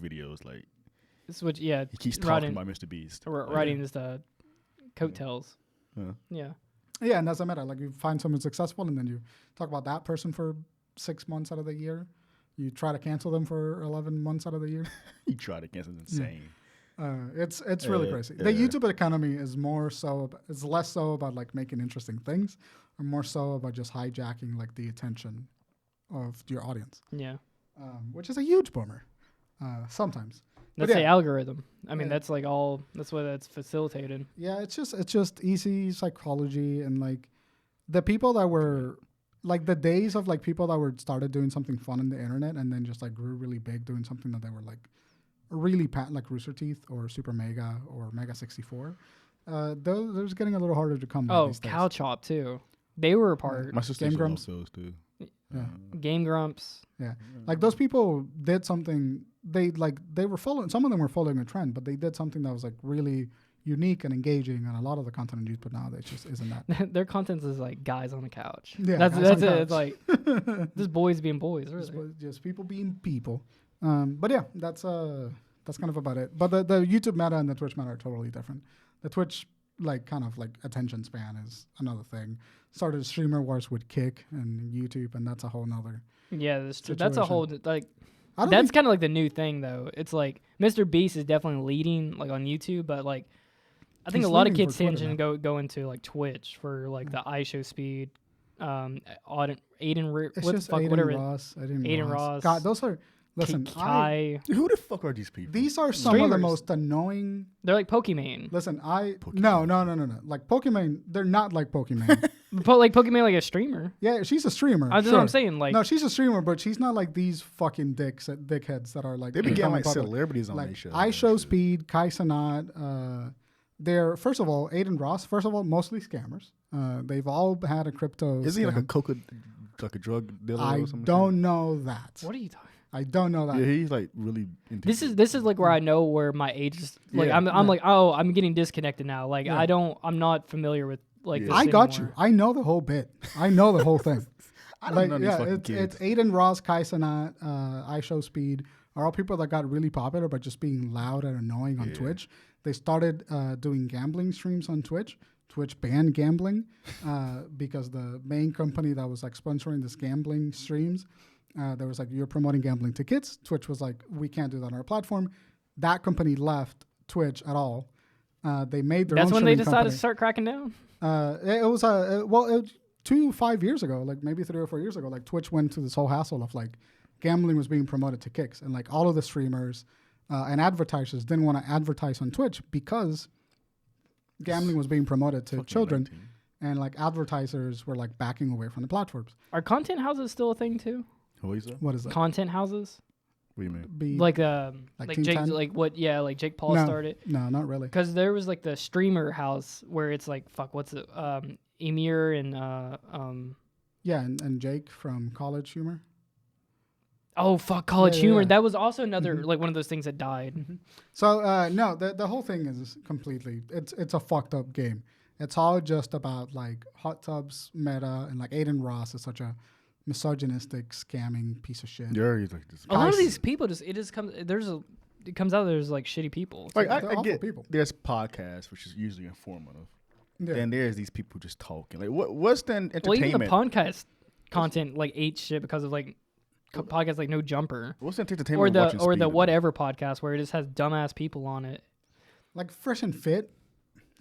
videos. Like This is what, he keeps talking about Mr. Beast. Writing his coattails. Yeah. Yeah. Yeah, and that's the meta. Like you find someone successful, and then you talk about that person for 6 months out of the year. You try to cancel them for 11 months out of the year. You try to cancel. It's insane. It's really crazy. The YouTube economy is is less so about like making interesting things, and more so about just hijacking like the attention of your audience. Yeah. Which is a huge bummer. Sometimes. That's the algorithm. I mean, that's like that's what that's facilitated. Yeah, it's just easy psychology, and like the people that were like the days of like people that were started doing something fun on the internet and then just like grew really big doing something that they were like really like Rooster Teeth or Super Mega or Mega 64. Those getting a little harder to come by these days. Cow Chop too. They were a part. My sister Game used to love Grumps. those too. Yeah. Game Grumps. Yeah. Like those people did something they were following, some of them were following a trend, but they did something that was like really unique and engaging, and a lot of the content on YouTube nowadays just isn't that. Their content is like guys on the couch. Yeah, that's guys on it. the It's like just boys being boys, really. Just people being people. But yeah, that's kind of about it. But the YouTube meta and the Twitch meta are totally different. The Twitch like kind of like attention span is another thing. Started streamer wars with Kick and YouTube, and that's a whole nother. Yeah, that's a whole like. I That's kind of like the new thing, though. It's like Mr. Beast is definitely leading like on YouTube, but like I think He's a lot of leading kids for Twitter tend to go into like Twitch for like the iShow speed. Aiden, it's what just the fuck, Aiden whatever. Ross. Aiden Ross. God, those are. Listen, Kai. Who the fuck are these people? These are some of the Streamers. most annoying. They're like Pokemon. Listen, Pokemon. No. Like Pokemon, they're not like Pokemon. Like Pokemon, like a streamer. Yeah, she's a streamer. That's what I'm saying. Like, no, she's a streamer, but she's not like these fucking dickheads that are like. They became like public. celebrities on Like their show. iShow Speed, Kai Cenat. They're first of all Aiden Ross. First of all, mostly scammers. They've all had a crypto. Isn't he like scam. a drug dealer? I or something? don't know that. what are you talking? I don't know that. Yeah, he's like really into This is like where I know where my age is. Like Yeah. I'm like, oh, I'm getting disconnected now. Like Yeah. I'm not familiar with like. Yeah. This I got anymore. you. I know the whole bit. I know the whole thing. I don't know these fucking it's kids. Aiden Ross, Kai Cenat, iShow Speed are all people that got really popular by just being loud and annoying on Twitch. They started doing gambling streams on Twitch. Twitch banned gambling because the main company that was like sponsoring this gambling streams, there was like, you're promoting gambling to kids. Twitch was like, we can't do that on our platform. That company left Twitch at all. They made their That's own when they streaming decided company. to start cracking down. It was 5 years ago, like maybe 3 or 4 years ago, like Twitch went to this whole hassle of like gambling was being promoted to kicks, and like all of the streamers and advertisers didn't want to advertise on Twitch because gambling was being promoted to children, 19. and like advertisers were like backing away from the platforms. Are content houses still a thing too? What is that? What is that? Content houses, What do you mean? Be like Like Teen Jake, Time? like what? Yeah, like Jake Paul No. started. No, not really. Because there was like the streamer house where it's like what's it? Emir and Yeah, and Jake from College Humor. College Yeah, Humor. yeah. That was also another like one of those things that died. So no, the whole thing is completely it's a fucked up game. It's all just about like hot tubs meta, and like Aiden Ross is such a misogynistic scamming piece of shit. Yeah, he's like this. A lot of Guys- these people it comes out there's like shitty people. Like They're I awful get people. there's podcasts which is usually informative, Yeah. and there's these people just talking. Like what's the Well, entertainment? even the podcast content like ate shit because of like podcasts like No Jumper What's the entertainment? or watching the Speed about? whatever podcast where it just has dumbass people on it. Like Fresh and Fit,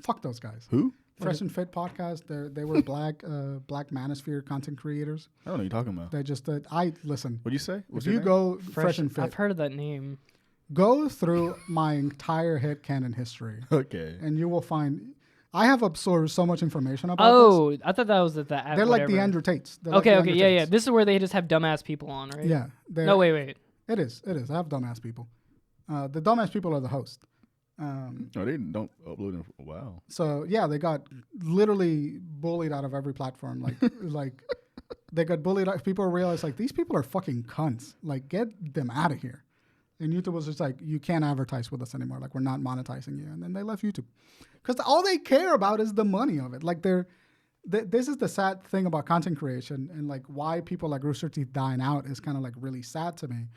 fuck those guys. Who? Fresh and Fit podcast. They were black manosphere content creators. I don't know what you're talking about. They just I listen. What'd you say? If you go Fresh and Fit, I've heard of that name. Go through my entire HeadKanon history, Okay. and you will find I have absorbed so much information about this. Oh, I thought that was at the. They're like the Andrew Tates. They're like Okay, the okay, Andrew yeah, yeah. Tates. This is where they just have dumbass people on, right? Yeah. No, wait. It is. I have dumbass people. The dumbass people are the host. No, they don't upload in a while. So yeah, they got literally bullied out of every platform. Like they got bullied out. People realized like these people are fucking cunts. Like get them out of here. And YouTube was just like, you can't advertise with us anymore. Like we're not monetizing you. And then they left YouTube because all they care about is the money of it. Like this is the sad thing about content creation and like why people like Rooster Teeth dying out is kind of like really sad to me.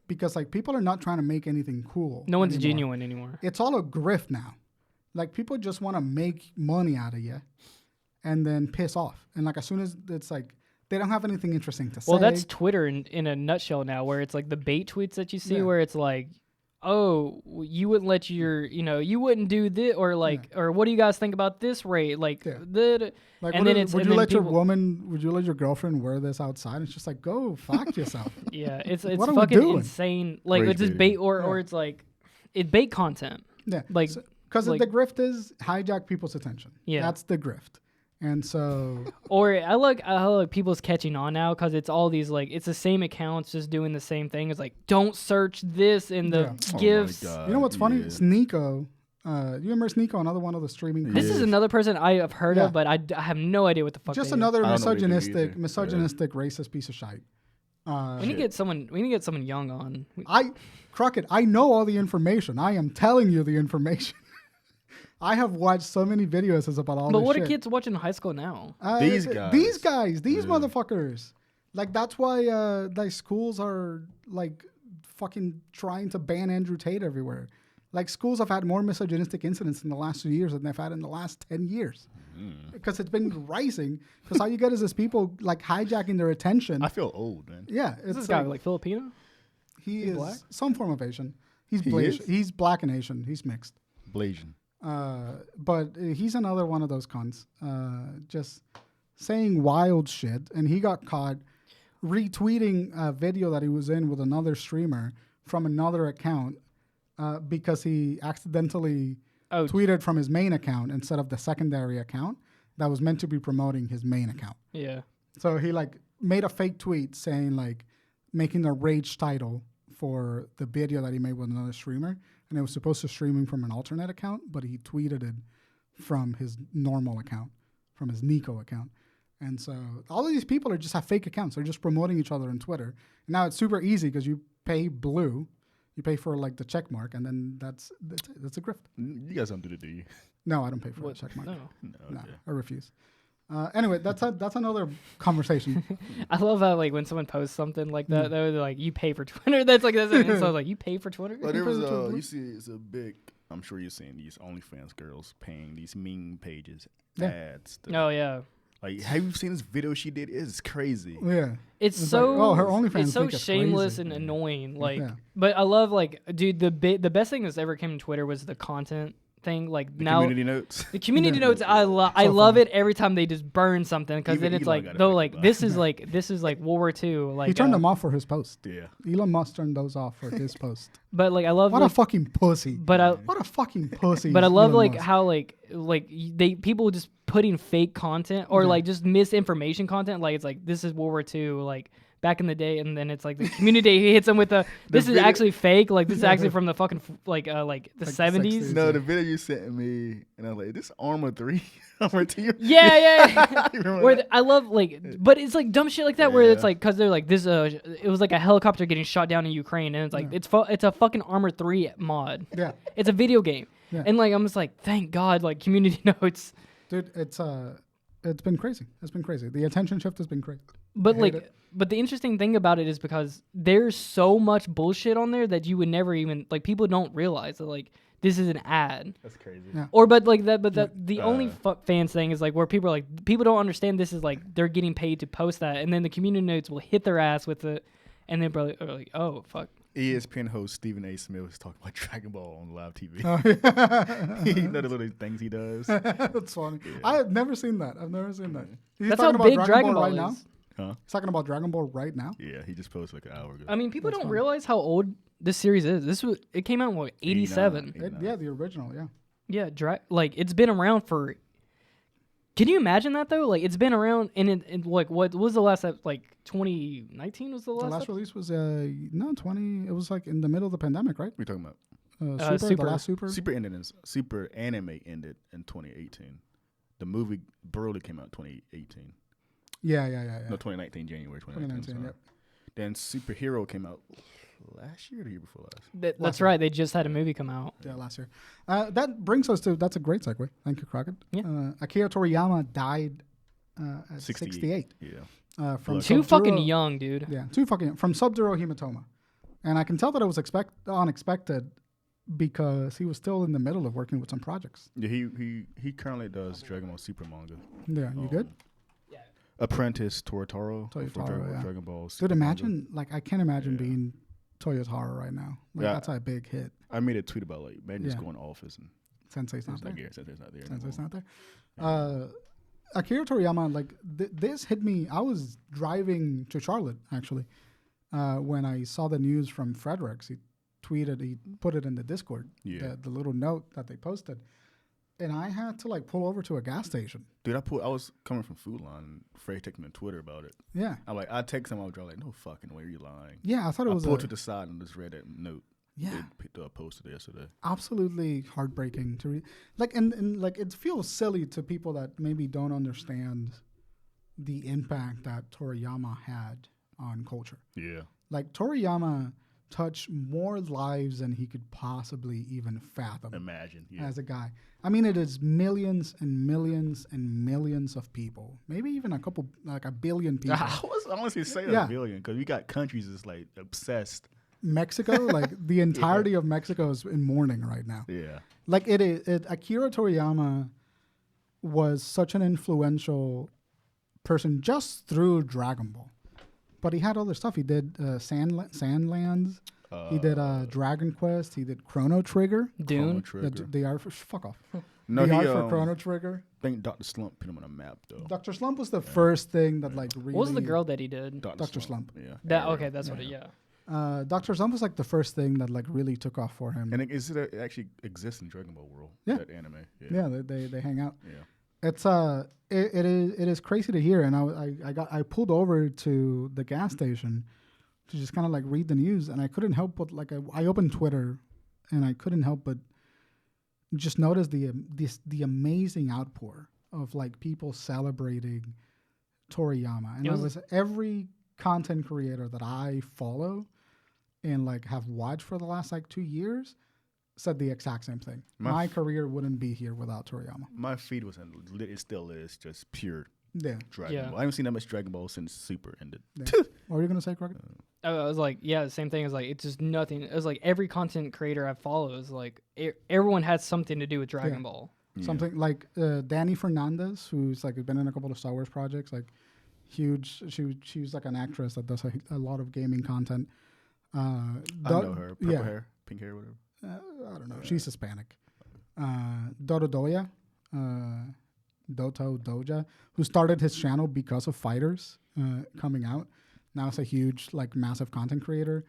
Because like people are not trying to make anything cool. No one's anymore. genuine anymore. It's all a grift now. Like people just want to make money out of you and then piss off. And like as soon as it's like they don't have anything interesting to say. Well, that's Twitter in a nutshell now, where it's like the bait tweets that you see, where it's like, oh, you wouldn't let you wouldn't do this, or like, or what do you guys think about this rate? Like, like, and then it's would and you then let people, would you let your girlfriend wear this outside? It's just like, go fuck yourself. Yeah, it's What are we fucking doing? insane. Like Rage it's just baiting. bait, or it's like it's bait content. Yeah, Like, because like- the grift is hijack people's attention. Yeah. That's the grift. And so Or I like people's catching on now because it's all these like it's the same accounts just doing the same thing. It's like don't search this in the Yeah. gifts. Oh my God, you know what's funny? yeah. Sneeko. You remember Sneeko, another one of the streaming. This is another person I have heard Yeah. of, but I have no idea what the fuck. Just they do. another I don't know what they do either. misogynistic, racist piece of shite. We need to get someone. We need to get someone young on. Crockett, I know all the information. I am telling you the information. I have watched so many videos about all But this what shit. are kids watching in high school now? These These guys. motherfuckers. Like that's why like schools are like fucking trying to ban Andrew Tate everywhere. Like schools have had more misogynistic incidents in the last 2 years than they've had in the last 10 years. Because it's been rising. Because all you get is this people like hijacking their attention. I feel old, man. Yeah, Is it's this guy like Filipino? he he's is black? some form of Asian. He's He Blasian. is? He's black and Asian. He's mixed. Blasian. But he's another one of those cunts, just saying wild shit. And he got caught retweeting a video that he was in with another streamer from another account because he accidentally tweeted from his main account instead of the secondary account that was meant to be promoting his main account. Yeah. So he like made a fake tweet saying like making a rage title for the video that he made with another streamer. And it was supposed to streaming from an alternate account, but he tweeted it from his normal account, from his Nico account. And so all of these people just have fake accounts. They're just promoting each other on Twitter. And now it's super easy because you pay blue. You pay for like the check mark, and then that's a grift. You guys don't do that, do you? No, I don't pay for the check mark. No. No, I refuse. Anyway, that's another conversation. I love how like when someone posts something like that, they're like, "You pay for Twitter." That's like that's it. So like, you pay for Twitter. Well, there was you see, it's a big. I'm sure you're seeing these OnlyFans girls paying these meme pages ads. Oh yeah. Like, have you seen this video she did? It's crazy. Yeah. It's It's so like, oh, her OnlyFans it's so think it's shameless crazy. and annoying. Like, Yeah. but I love like, dude, the best thing that's ever came to Twitter was the content thing. Like The now, community notes. the community Yeah. notes, I love fun. it every time they just burn something because then Even it's Elon like got though affected like by this is like World War II. Like He turned them off for his post. Yeah. Elon Musk turned those off for his post. But like I love What a like, fucking pussy. but I What a fucking pussy. but I love Elon like Musk. how like they people just putting fake content or Yeah. like just misinformation content. Like it's like this is World War II. Like back in the day, and then it's like the community he hits them with this is video- actually fake. Like this is actually from the fucking like the Like the 70s. 60s. No, the video you sent me, and I was like, "This Armor 3, Armor 2." Yeah. You remember Where that? I love like, but it's like dumb shit like that where it's Yeah. like because they're like this. It was like a helicopter getting shot down in Ukraine, and it's like it's a fucking Armor 3 mod. Yeah. It's a video game, Yeah. and like I'm just like, thank God, like community notes. Dude, it's been crazy. It's been crazy. The attention shift has been crazy. But hate like, it. but the interesting thing about it is because there's so much bullshit on there that you would never even like. People don't realize that like this is an ad, That's crazy. Yeah. or but like that. But that the only Uh. fans thing is like where people are like people don't understand this is like they're getting paid to post that, and then the community notes will hit their ass with it, and then probably are like, oh fuck. ESPN host Stephen A. Smith was talking about Dragon Ball on live TV. Oh, yeah. You know the little things he does. That's funny. I have never seen that. I've never seen that. He's That's how talking big about Dragon Ball right is. now. Huh? He's talking about Dragon Ball right now. Yeah, he just posted like an hour ago. I mean, people That's don't fun. realize how old this series is. It came out in what 87. 89. Yeah, the original. Yeah. Yeah, like it's been around for. Can you imagine that though? Like it's been around, and like what was the last like 2019 was the last. The last release was 20. It was like in the middle of the pandemic, right? We're talking about Super, the last Super. Super anime ended in 2018. The movie Broly came out in 2018. Yeah. No, 2019, January 2019. 2019, yep. Then Superhero came out last year or the year before last? That's Last right. They just had a movie come out. Yeah, last year. That brings us to, that's a great segue. Thank you, Crockett. Yeah. Akira Toriyama died at 68. Yeah. From Too Sub-Zero- fucking young, dude. Yeah, from Sub-Zero hematoma. And I can tell that it was unexpected because he was still in the middle of working with some projects. Yeah, he currently does Dragon Ball Super manga. Yeah, you good? Apprentice Toyotaro for Toyotaro, yeah. Dragon Ball. Dude, Super imagine, like, I can't imagine Yeah. being Toyotaro right now. Like, Yeah. that's a big hit. manga. I made a tweet about like man just Yeah. going office and Sensei's not it's there. like, yeah, Sensei's not there. Sensei's anymore. not there. Akira Toriyama, like, this hit me. I was driving to Charlotte, actually, when I saw the news from Fredericks. He put it in the Discord, Yeah. the little note that they posted. And I had to, like, pull over to a gas station. Dude, I was coming from Food Line and Frey texted me on Twitter about it. Yeah. I text him, I was like, no fucking way, you're lying. Yeah, I thought it I was pulled to the side and just read that note. yeah, They posted it yesterday. absolutely heartbreaking to read. Like, and like, it feels silly to people that maybe don't understand the impact that Toriyama had on culture. Yeah. Like, Toriyama touched more lives than he could possibly even fathom Imagine. Yeah. as a guy. I mean, it is millions and millions and millions of people, maybe even a billion people. I was honestly saying Yeah. a billion because we got countries that's like obsessed. Mexico, like the entirety of Mexico is in mourning right now. Yeah. Like Akira Toriyama was such an influential person just through Dragon Ball, but he had other stuff. He did Sandlands. He did Dragon Quest. He did Chrono Trigger. Dune. The art for fuck off. No, the he art for Chrono Trigger. I think Dr. Slump put him on a map though. Dr. Slump was the first thing that like really. What was the girl that he did? Dr. Slump. Yeah. That okay, that's what it. Yeah. Dr. Slump was like the first thing that like really took off for him. And it actually exists in Dragon Ball world. Yeah. That anime. Yeah. Yeah, they hang out. Yeah. It's it is crazy to hear, and I pulled over to the gas station to just kind of like read the news, and I couldn't help but like I opened Twitter, and I couldn't help but just notice the amazing outpour of like people celebrating Toriyama, and it was every content creator that I follow and like have watched for the last like 2 years said the exact same thing. My career wouldn't be here without Toriyama. My feed was it still is just pure Yeah. Dragon Ball. I haven't seen that much Dragon Ball since Super ended. Yeah. What were you gonna say, Crockett? I was like, yeah, the same thing. It's like it's just nothing. It was like every content creator I follow is like everyone has something to do with Dragon Ball. Yeah. Something like Danny Fernandez, who's like been in a couple of Star Wars projects, like huge. She's like an actress that does a lot of gaming content. I know her. Purple hair, pink hair, whatever. I don't know. She's Hispanic. Doto Doja, who started his channel because of Fighters coming out. Now it's a huge, like, massive content creator.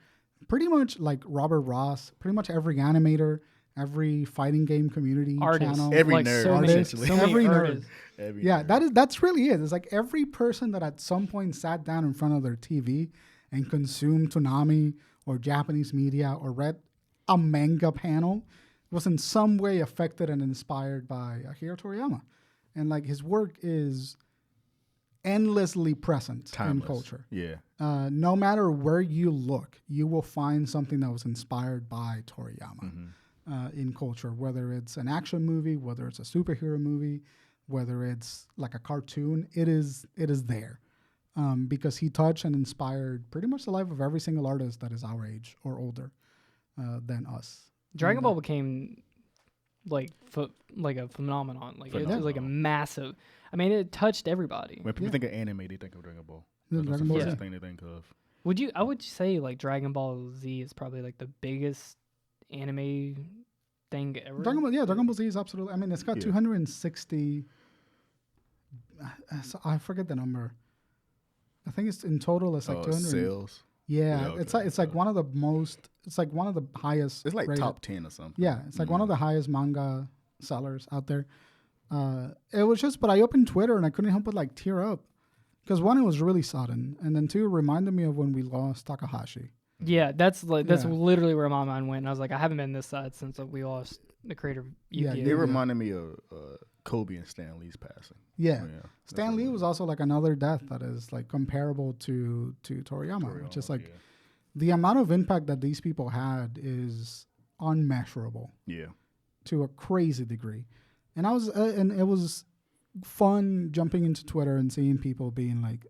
Pretty much like Robert Ross, pretty much every animator, every fighting game community channel. Every like nerd. so many, essentially. so many Every nerd. artists. Every Yeah, nerd. that's really it. It's like every person that at some point sat down in front of their TV and consumed Toonami or Japanese media or read a manga panel was in some way affected and inspired by Akira Toriyama. And like his work is endlessly present Timeless. in culture. Yeah. No matter where you look, you will find something that was inspired by Toriyama Mm-hmm. in culture, whether it's an action movie, whether it's a superhero movie, whether it's like a cartoon, it is there. Because he touched and inspired pretty much the life of every single artist that is our age or older than us. Dragon Ball became like a phenomenon. Like it was like a massive. I mean, it touched everybody. When people think of anime, they think of Dragon Ball. Yeah, That's Dragon the Ball first Z. thing they think of. I would say like Dragon Ball Z is probably like the biggest anime thing ever. Dragon Ball Z is absolutely. I mean, it's got 260. I forget the number. I think it's in total it's like 200 sales. Yeah, okay, it's like one of the most. It's like one of the highest. It's like rated. top 10 or something. Yeah, it's like one of the highest manga sellers out there. It was just, but I opened Twitter and I couldn't help but like tear up because one, it was really sudden, and then two, it reminded me of when we lost Takahashi. Yeah, that's literally where my mind went. I was like, I haven't been this sad since we lost the creator. Yeah, Yukio. It reminded me of Kobe and Stan Lee's passing. Yeah, Oh, yeah. Stan Lee was also like another death that is like comparable to Toriyama, which is like the amount of impact that these people had is unmeasurable. Yeah. To a crazy degree. And I was, and it was fun jumping into Twitter and seeing people being like,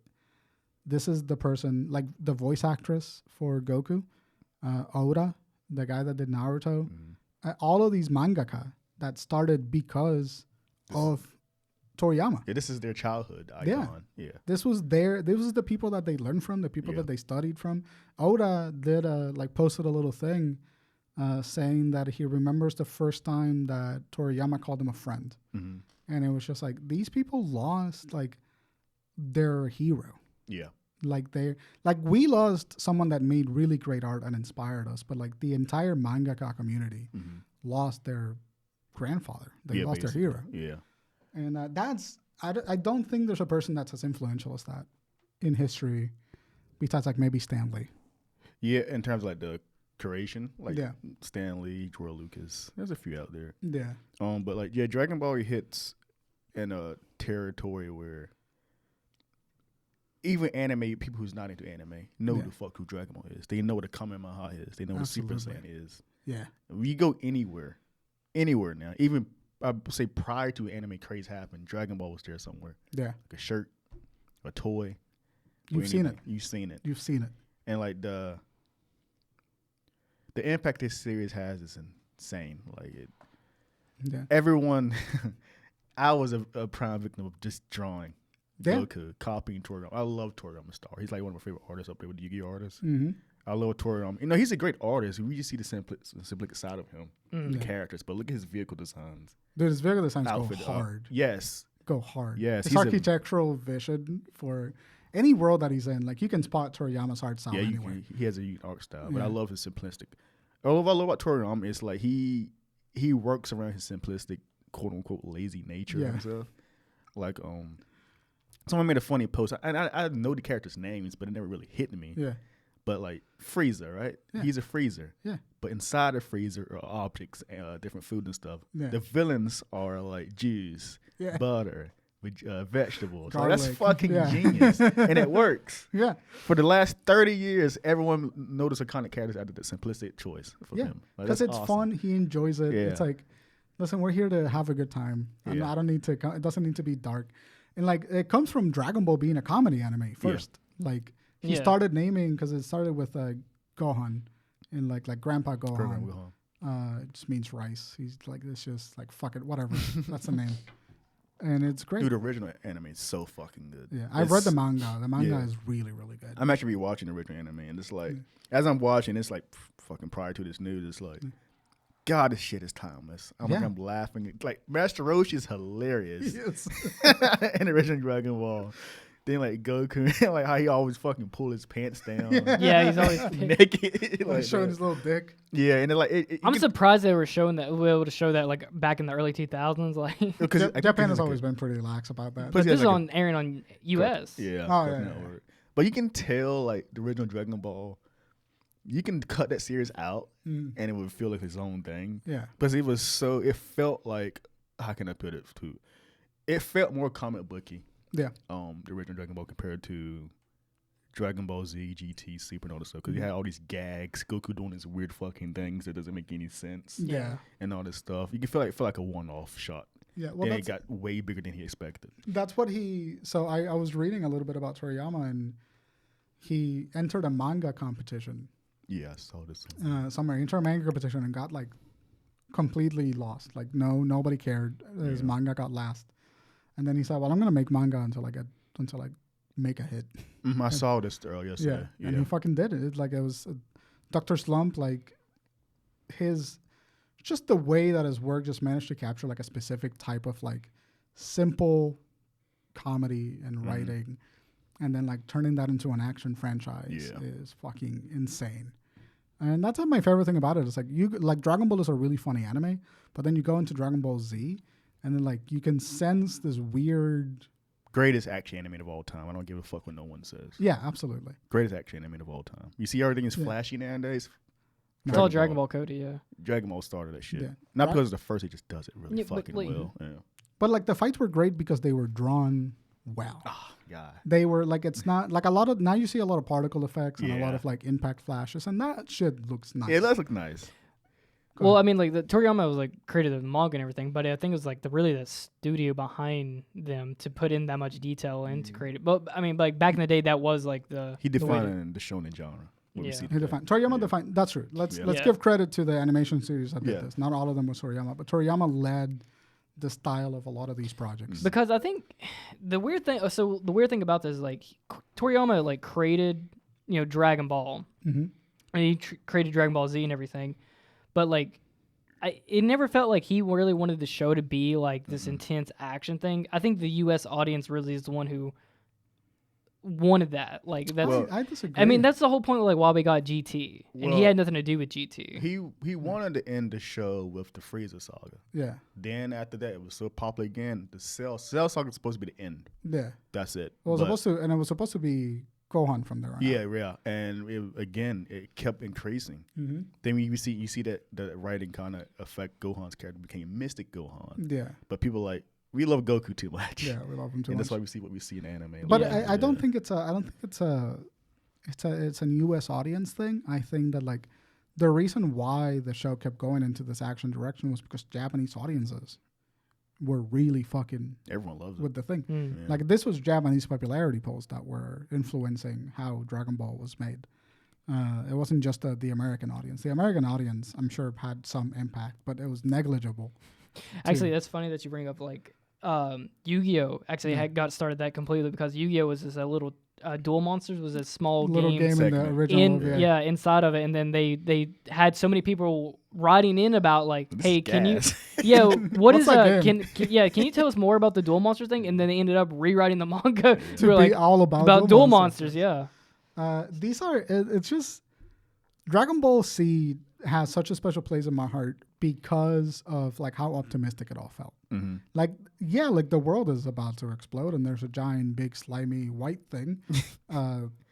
this is the person, like the voice actress for Goku, Oda, the guy that did Naruto, all of these mangaka that started because of Toriyama. Yeah, this is their childhood icon. Yeah. This was the people that they learned from, the people that they studied from. Oda did posted a little thing saying that he remembers the first time that Toriyama called him a friend. Mm-hmm. And it was just like, these people lost like their hero. Yeah. Like we lost someone that made really great art and inspired us, but like the entire mangaka community lost their grandfather. They lost their hero. Yeah. And I don't think there's a person that's as influential as that in history besides like maybe Stan Lee. Yeah, in terms of like the creation, like Stan Lee, George Lucas, there's a few out there. Yeah. But like, yeah, Dragon Ball hits in a territory where even anime people who's not into anime know the fuck who Dragon Ball is. They know what a Kamehameha is. They know what Super Saiyan is. Yeah. We go anywhere now. Even I would say prior to anime craze happened, Dragon Ball was there somewhere. Yeah. Like a shirt, a toy. You've seen it. You've seen it. You've seen it. And like the impact this series has is insane. Like everyone, I was a prime victim of just drawing Goku, copying Toriyama. I love Toriyama Star. He's like one of my favorite artists up there with the Yu-Gi-Oh artists. Mm-hmm. I love Toriyama. You know, he's a great artist. We just see the simplistic side of him, the characters. But look at his vehicle designs. Dude, his vehicle designs go hard. Yes. Go hard. Yes. His architectural vision for any world that he's in, like you can spot Toriyama's art style anywhere. He has a unique art style, but I love his simplistic. All I love about Toriyama is like he works around his simplistic, quote unquote, lazy nature and stuff. Like someone made a funny post, and I know the characters' names, but it never really hit me. Yeah. But like Freezer, right? Yeah. He's a freezer. Yeah. But inside the freezer are objects, different food and stuff. Yeah. The villains are like juice, butter, vegetables. Like, that's fucking genius, and it works. Yeah. For the last 30 years, everyone noticed iconic characters out of the simplistic choice for him. Because it's fun. He enjoys it. Yeah. It's like, listen, we're here to have a good time. I don't need to. It doesn't need to be dark. And like, it comes from Dragon Ball being a comedy anime first. Yeah. Like. He started naming because it started with Gohan, and like Grandpa Gohan. It just means rice. He's like, it's just like fuck it, whatever. That's the name, and it's great. Dude, the original anime is so fucking good. Yeah, I've read the manga. The manga is really, really good. I'm actually rewatching the original anime, and it's like as I'm watching, it's like fucking prior to this news, it's like. God, this shit is timeless. I'm laughing. Like Master Roshi is hilarious in the original Dragon Ball. Then like Goku, like how he always fucking pull his pants down. Yeah, he's always naked, like showing his little dick. Yeah, and then like I'm surprised they were showing that. We were able to show that like back in the early 2000s. Like because Japan has always been pretty lax about that. But this is on airing on US. Yeah. Oh yeah. But you can tell like the original Dragon Ball. You can cut that series out, and it would feel like its own thing. Yeah. Because it felt like, how can I put it? It felt more comic booky. Yeah. The original Dragon Ball compared to Dragon Ball Z, GT, Super, and all this stuff. Because you had all these gags, Goku doing these weird fucking things that doesn't make any sense. Yeah. And all this stuff. You can feel like a one-off shot. Yeah. Well, and it got way bigger than he expected. That's what So I was reading a little bit about Toriyama, and he entered a manga competition. Yeah, I saw this. Somewhere. He entered a manga competition and got like completely lost. Like nobody cared. His manga got last. And then he said, "Well, I'm gonna make manga until I make a hit." I saw this earlier. Yeah, and he fucking did it. It was Dr. Slump. Like just the way that his work just managed to capture like a specific type of like simple comedy and writing, and then like turning that into an action franchise is fucking insane. And that's my favorite thing about it. It's like Dragon Ball is a really funny anime, but then you go into Dragon Ball Z, and then like you can sense this weird greatest action anime of all time. I don't give a fuck what no one says. Yeah, absolutely. Greatest action anime of all time. You see everything is flashy nowadays. It's all Dragon Ball Cody, yeah. Dragon Ball started that shit. Yeah. Not because of the first, it just does it really fucking well. Yeah. But like the fights were great because they were drawn well. Oh, God. They were like, it's not like a lot of, now you see a lot of particle effects and a lot of like impact flashes, and that shit looks nice. Yeah, it does look nice. Well, I mean, like the Toriyama was like created the manga and everything, but I think it was like the studio behind them to put in that much detail and to create it. But I mean, like back in the day, that was like he defined the shonen genre. Toriyama defined. That's true. Let's give credit to the animation studios that did this. Not all of them was Toriyama, but Toriyama led the style of a lot of these projects. Because I think the weird thing. So the weird thing about this is like Toriyama like created Dragon Ball, and he created Dragon Ball Z and everything, but like it never felt like he really wanted the show to be like this intense action thing. I think the U.S. audience really is the one who wanted that. Like that's I disagree. I mean, that's the whole point of like why we got GT, and he had nothing to do with GT. He wanted to end the show with the Frieza saga. Yeah. Then after that, it was so popular again. The Cell saga was supposed to be the end. Yeah. That's it. Well, it was supposed to be Gohan from there on. Yeah, and it kept increasing. Mm-hmm. Then you see that the writing kind of affect Gohan's character, became Mystic Gohan. Yeah. But people like, we love Goku too much. Yeah, we love him too much. And that's why we see what we see in anime. But I don't think it's a US audience thing. I think that like the reason why the show kept going into this action direction was because Japanese audiences were really fucking everyone loves it with the thing. Yeah. Like this was Japanese popularity polls that were influencing how Dragon Ball was made. It wasn't just the American audience. The American audience, I'm sure, had some impact, but it was negligible. Actually, that's funny that you bring up like Yu-Gi-Oh! Actually had got started that completely because Yu-Gi-Oh! Was this a little Duel Monsters was a small little game in the original inside of it, and then they had so many people writing in about like, this hey, can gas. you what is game? can you tell us more about the Duel Monsters thing? And then they ended up rewriting the manga to be like, all about Duel Monsters. Yeah. These are it's just Dragon Ball Z has such a special place in my heart because of like how optimistic it all felt. Mm-hmm. Like the world is about to explode and there's a giant big slimy white thing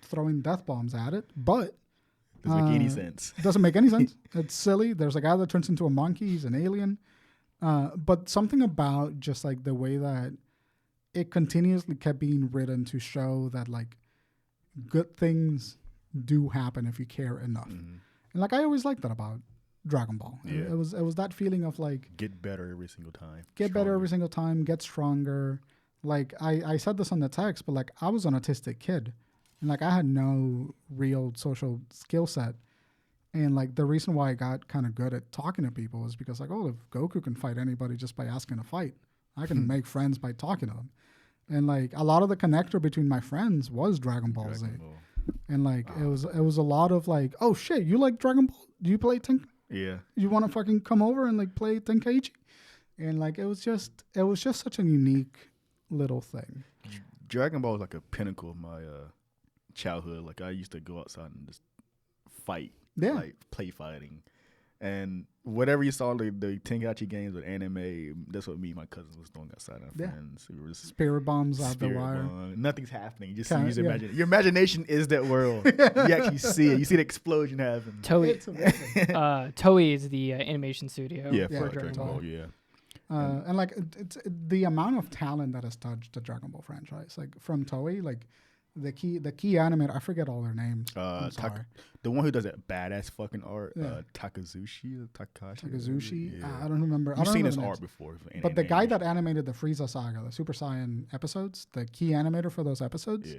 throwing death bombs at it, but doesn't make any sense. Doesn't make any sense. It's silly. There's a guy that turns into a monkey. He's an alien. But something about just like the way that it continuously kept being written to show that like good things do happen if you care enough. Mm-hmm. And like I always liked that about Dragon Ball. Yeah. It was that feeling of like get better every single time. Get stronger. Like I said this on the text, but like I was an autistic kid. And like I had no real social skill set. And like the reason why I got kind of good at talking to people was because like, oh, if Goku can fight anybody just by asking to fight, I can make friends by talking to them. And like a lot of the connector between my friends was Dragon Ball Z. And like it was a lot of like, oh shit, you like Dragon Ball? Do you play Yeah. You want to fucking come over and like play Tenkaichi? And like it was just such a unique little thing. Dragon Ball was like a pinnacle of my childhood. Like I used to go outside and just fight. Yeah. Like play fighting. And whatever you saw the Tenkaichi games with anime, that's what me and my cousins was doing outside our friends. We were just spirit bombs out the wire. Nothing's happening. You just use your imagination is that world. You actually see it. You see the explosion happen. Toei is the animation studio. Yeah, for Dragon Ball. Yeah. And like it's the amount of talent that has touched the Dragon Ball franchise, like from Toei, like the key animator, I forget all their names. The one who does that badass fucking art, Takazushi. Yeah. I don't remember. You've seen his art before. But the guy that animated the Frieza saga, the Super Saiyan episodes, the key animator for those episodes,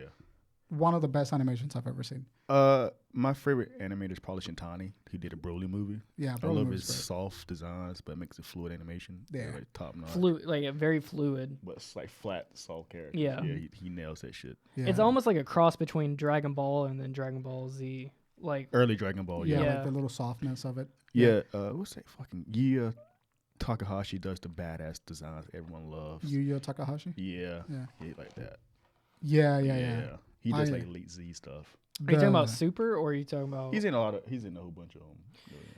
one of the best animations I've ever seen. My favorite animator is probably Shintani. He did a Broly movie. Yeah, I love his soft designs, but it makes it fluid animation. Yeah, like top notch. Like very fluid. But it's like flat, soft character. Yeah, he nails that shit. Yeah. It's almost like a cross between Dragon Ball and then Dragon Ball Z. Like early Dragon Ball. Yeah, like the little softness of it. Yeah. What's that fucking Takahashi does the badass designs everyone loves. Yu Takahashi. Yeah. He like that. Yeah. He does like Elite Z stuff. Are you talking about Super, or are you talking about? He's in a whole bunch of them.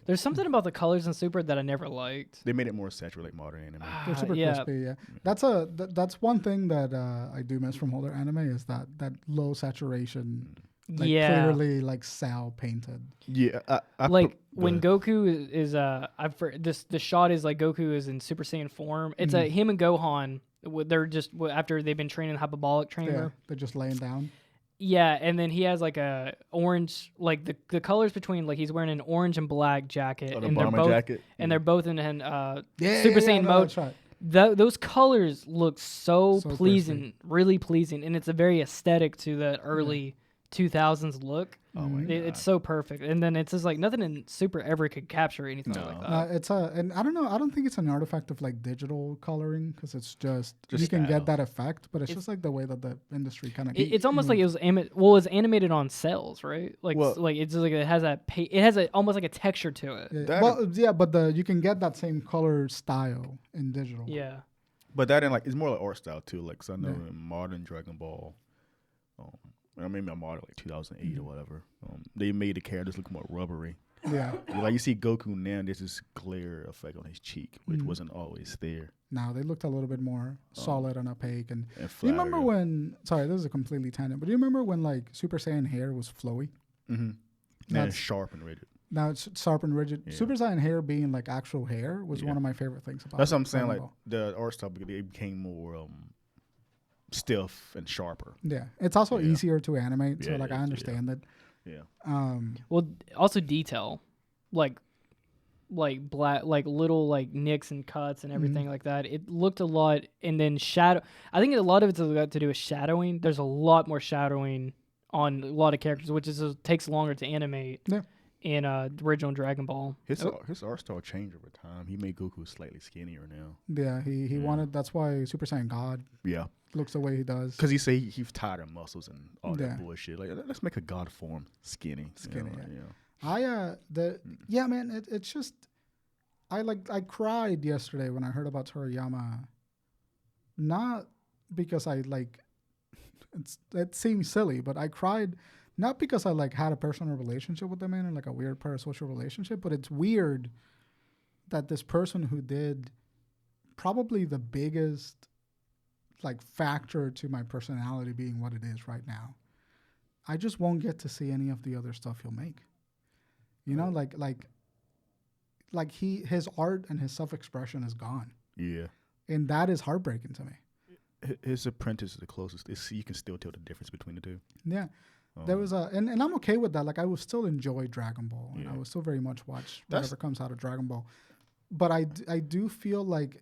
There's something about the colors in Super that I never liked. They made it more saturated, like modern anime. They're super crispy. Yeah, that's one thing that I do miss from older anime is that low saturation. Like clearly like Sal painted. Yeah, when Goku is the shot is like Goku is in Super Saiyan form. It's him and Gohan. They're just after they've been training hyperbolic trainer. Yeah, they're just laying down. Yeah, and then he has like a orange, like the colors between like he's wearing an orange and black jacket, and they're both jacket. And they're both in Super Saiyan no, mode. That's right. Those colors look so pleasing, crispy. Really pleasing, and it's a very aesthetic to the early 2000s look. Oh my God. It's so perfect, and then it's just like nothing in Super ever could capture anything like that. And I don't know. I don't think it's an artifact of like digital coloring because it's just you can get that effect, but it's just like the way that the industry kind of. It's almost like it was it's animated on cells, right? Like it's like it has almost like a texture to it. Yeah, but you can get that same color style in digital. Yeah, but that in like it's more like art style too. Like, cause I know in modern Dragon Ball, maybe I'm modern like 2008 or whatever. They made the characters look more rubbery. Yeah, like you see Goku now, there's this glare effect on his cheek, which wasn't always there. Now they looked a little bit more solid and opaque. And do you remember when? Sorry, this is a completely tangent. But do you remember when like Super Saiyan hair was flowy? Mm-hmm. Now it's sharp and rigid. Now it's sharp and rigid. Yeah. Super Saiyan hair being like actual hair was one of my favorite things about. That's what I'm saying. Like the art style, it became more stiff and sharper. Yeah, it's also easier to animate. So like I understand that. Yeah. Well, also detail, like black, like little like nicks and cuts and everything like that. It looked a lot, and then shadow. I think a lot of it's got to do with shadowing. There's a lot more shadowing on a lot of characters, which takes longer to animate. Yeah. In original Dragon Ball, his art style changed over time. He made Goku slightly skinnier now. Yeah, he wanted. That's why Super Saiyan God. Yeah. Looks the way he does. Because he say he's tired of muscles and all that bullshit. Like, let's make a god form skinny. Man. It's just, I cried yesterday when I heard about Toriyama. Not because it seems silly, but I cried not because I had a personal relationship with the man and a weird parasocial relationship, but it's weird that this person who did probably the biggest factor to my personality being what it is right now, I just won't get to see any of the other stuff he'll make. You know, his art and his self-expression is gone. Yeah. And that is heartbreaking to me. His Apprentice is the closest. You can still tell the difference between the two. Yeah. There was and I'm okay with that. I will still enjoy Dragon Ball, and I will still very much watch whatever comes out of Dragon Ball. But I do feel like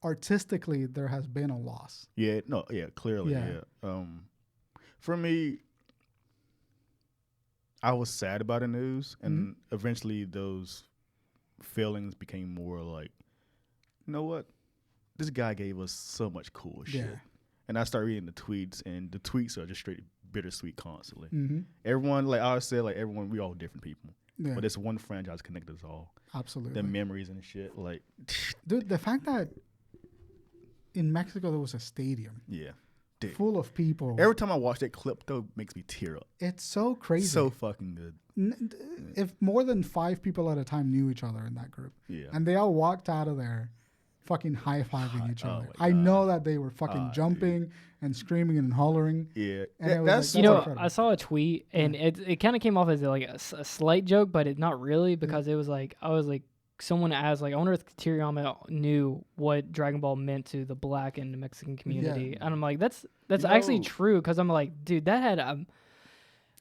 artistically there has been a loss. Yeah, clearly, yeah. For me, I was sad about the news, and eventually those feelings became more like, you know what? This guy gave us so much cool shit. And I started reading the tweets, and the tweets are just straight bittersweet constantly. Everyone, like I said, everyone, we all different people. Yeah. But this one franchise connected us all. Absolutely. The memories and shit. Dude, the fact that in Mexico there was a stadium. Yeah. Full of people. Every time I watch that clip, though, it makes me tear up. It's so crazy. So fucking good. If more than 5 people at a time knew each other in that group. Yeah. And they all walked out of there fucking high-fiving each other. I know that they were fucking jumping and screaming and hollering. Yeah. And that's incredible. I saw a tweet, and it kind of came off as a slight joke, but it's not really, because it was someone asked, I wonder if Toriyama knew what Dragon Ball meant to the Black and Mexican community. Yeah. And I'm like, that's actually true, because I'm like, dude, that had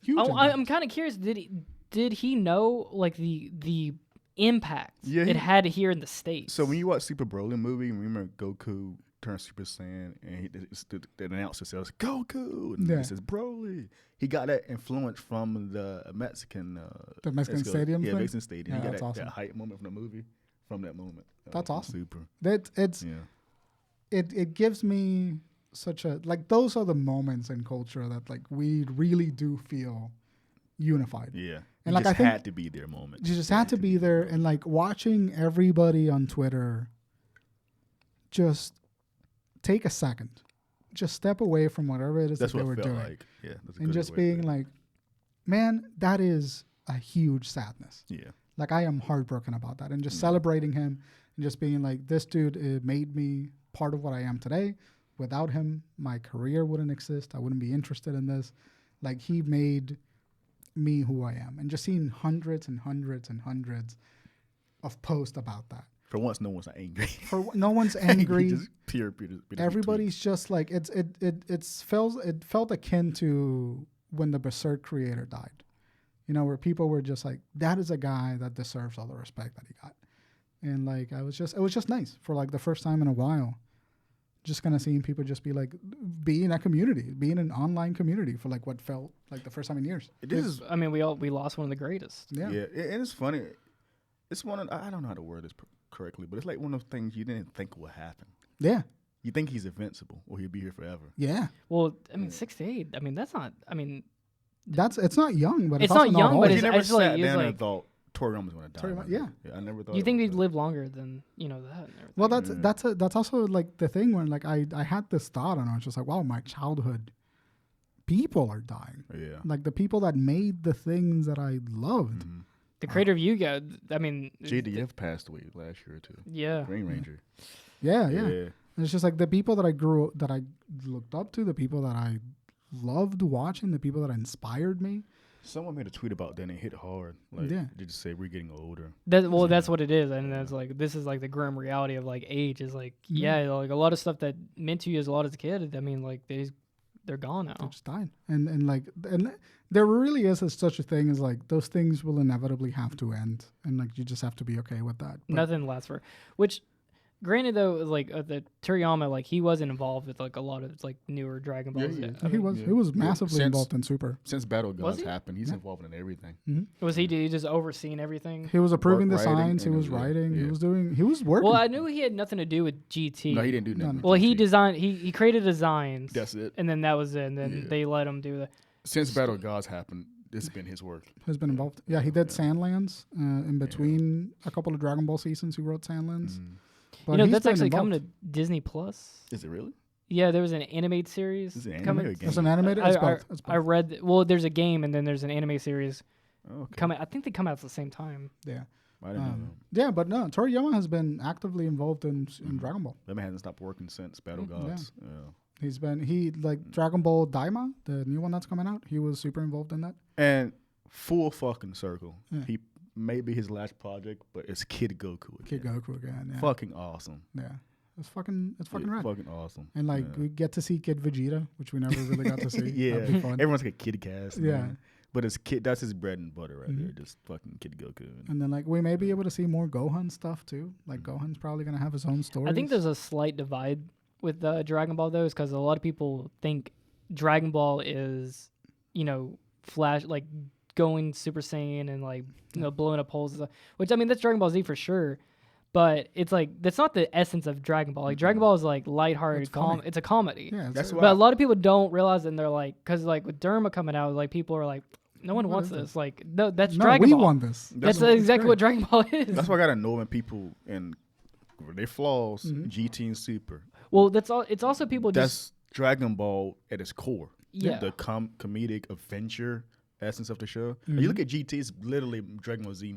huge I'm kind of curious, did he know the impact it had here in the States? So when you watch Super Broly movie, remember Goku turns Super Saiyan, and the announcer says Goku, and he says Broly. He got that influence from the Mexican stadium. Yeah, Mexican stadium. Yeah, he got that's awesome. That hype moment from the movie. From that moment. That's awesome. Super. It gives me such a those are the moments in culture that we really do feel unified. Yeah. And you just had to be there moment. You just had to be there, and watching everybody on Twitter just take a second just step away from whatever it is That's that they what were it felt doing, like. Yeah, that's a and good just way to being put it. like, man, that is a huge sadness. Yeah. Like, I am heartbroken about that, and just Yeah. celebrating him, and just being like, this dude made me part of what I am today. Without him, my career wouldn't exist. I wouldn't be interested in this. Like, he made me who I am. And just seeing hundreds and hundreds and hundreds of posts about that. For once, no one's angry. No one's angry. Just pure Everybody's just like, it felt akin to when the Berserk creator died. You know, where people were just like, that is a guy that deserves all the respect that he got. And like, it was just nice for like the first time in a while. Just kind of seeing people just be like, be in a community, be in an online community for like what felt like the first time in years. I mean, we lost one of the greatest. Yeah. And it's funny. It's one of, I don't know how to word this correctly, but it's like one of the things you didn't think would happen. Yeah. You think he's invincible or he'll be here forever. Yeah. Well, I mean, 68. I mean, that's not. I mean, it's not young, but It's also not young, old. but You it's never actually- sat it's down like- and thought Toriyama's going to die. Toriyama, yeah. I never thought. you think it he'd was live longer than that. And everything. Well, that's also like the thing when like I had this thought and I was just like, wow, my childhood people are dying. Yeah. Like the people that made the things that I loved. Mm-hmm. The creator of Yu-Gi-Oh. I mean, JDF passed away last year or two. yeah. Green Ranger. Yeah. And it's just like the people that I looked up to, the people that I loved watching, the people that inspired me. Someone made a tweet about that and it hit hard. Like, Yeah. they just say we're getting older. That's what it is, and that's like this is like the grim reality of like age is like like a lot of stuff that meant to you as a lot as a kid. I mean, like they're gone They now. just died. And there really is such a thing as like those things will inevitably have to end, and like you just have to be okay with that. But Nothing lasts for. Which, granted though, like the Toriyama, like he wasn't involved with like a lot of like newer Dragon Balls. Yeah. I he mean, was massively Since- involved in Super. Since Battle Was Gods he? happened, he's Yeah. involved in everything. Was he just overseeing everything? He was approving the Writing signs. He and was yeah, writing. yeah. He was working. Well, I knew he had nothing to do with GT. No, he didn't do No, nothing. no. Well, he GT. designed. He created designs. That's it. And then that was it. And then Yeah. they let him do the. Since Battle Gods happened, it's been his work. Has been involved. Yeah, he did Sandlands in between a couple of Dragon Ball seasons. He wrote Sandlands. But You know, he's that's been actually involved. coming to Disney Plus. Is it really? Yeah, there was an animated series. Is it anime coming. or game? It's an animated. It's I, both. It's both. I read. Well, there's a game and then there's an anime series Okay. coming. I think they come out at the same time. Yeah. I didn't know. Yeah, but no, Toriyama has been actively involved in Dragon Ball. That man hasn't stopped working since Battle Mm, Gods. Yeah. He Dragon Ball Daima, the new one that's coming out. He was super involved in that. And full fucking circle. Yeah. He may be his last project, but it's Kid Goku again. Kid Goku again. Yeah. Fucking awesome. Yeah. It's fucking Yeah, rad. fucking awesome. And like Yeah. we get to see Kid Vegeta, which we never really got to see. Yeah. That'd be fun. Everyone's like a kid cast. Yeah. Man. But it's kid. That's his bread and butter right Mhm. there. Just fucking Kid Goku. And then like we may be able to see more Gohan stuff too. Like Gohan's probably gonna have his own story. I think there's a slight divide with Dragon Ball though, because a lot of people think Dragon Ball is, Flash like going Super Saiyan and like blowing up holes and stuff. Which I mean that's Dragon Ball Z for sure, but it's like that's not the essence of Dragon Ball. Like Dragon Ball is like lighthearted, It's funny. it's a comedy. Yeah, That's it's, why- But a lot of people don't realize, and they're like, because like with Derma coming out, like people are like, no one What wants is this. Like, no, that's no, Dragon we Ball. won this. That's That's exactly what Dragon Ball is. That's why I gotta know when people and their flaws, Mhm. GT and Super. Well, that's all. It's also people just That's Dragon Ball at its core. yeah. The comedic adventure essence of the show. Mhm. You look at GT, it's literally Dragon Ball Z,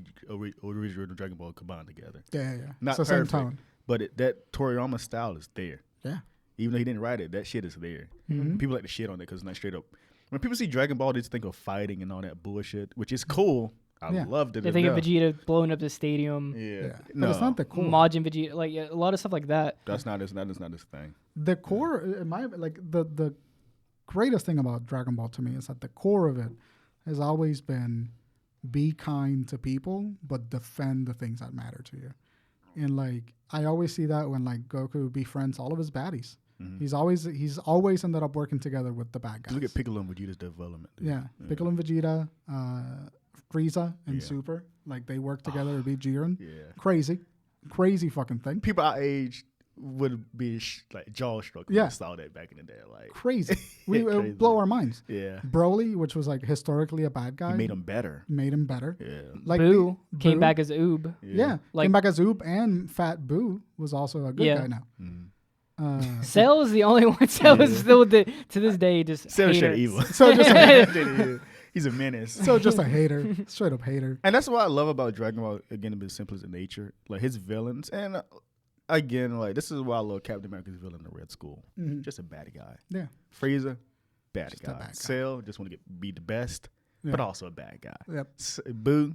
original Dragon Ball combined together. Yeah. Not it's the same perfect. tone. But that Toriyama style is there. Yeah. Even though he didn't write it, that shit is there. Mhm. People like to shit on it because it's not straight up. When people see Dragon Ball, they just think of fighting and all that bullshit, which is cool. I Yeah. loved it. They to think of death. Vegeta blowing up the stadium, Yeah. But No, it's not the core. Majin Vegeta, like a lot of stuff like that. that's not his thing. The core, in my like the greatest thing about Dragon Ball to me is that the core of it has always been be kind to people, but defend the things that matter to you. And like I always see that when like Goku befriends all of his baddies. Mhm. He's always ended up working together with the bad guys. Just look at Piccolo and Vegeta's development. dude. Yeah, Piccolo and Vegeta, Frieza and Yeah. Super, like they work together to beat Jiren. Yeah. Crazy fucking thing. People our age would be like jaw struck when Yeah. we saw that back in the day. Like, Crazy. We Crazy. blow our minds. yeah, Broly, which was like historically a bad guy, he made him better. made him better. Yeah, Like Boo the- came Boo, back as Oob. Yeah, Like- came back as Oop, and Fat Boo was also a good Yeah. guy now. Mhm. Cell is the only one. Cell is still to this day just Cell hater. shit evil. So just He's a menace. so just a hater, straight up hater. And that's what I love about Dragon Ball. Again, it's simple as in nature. Like his villains, and again, like this is why I love Captain America's villain, the Red Skull. Just a bad guy. Yeah, Frieza, bad Just a guy. bad guy. Cell just want to be the best, but also a bad guy. Yep. Boo,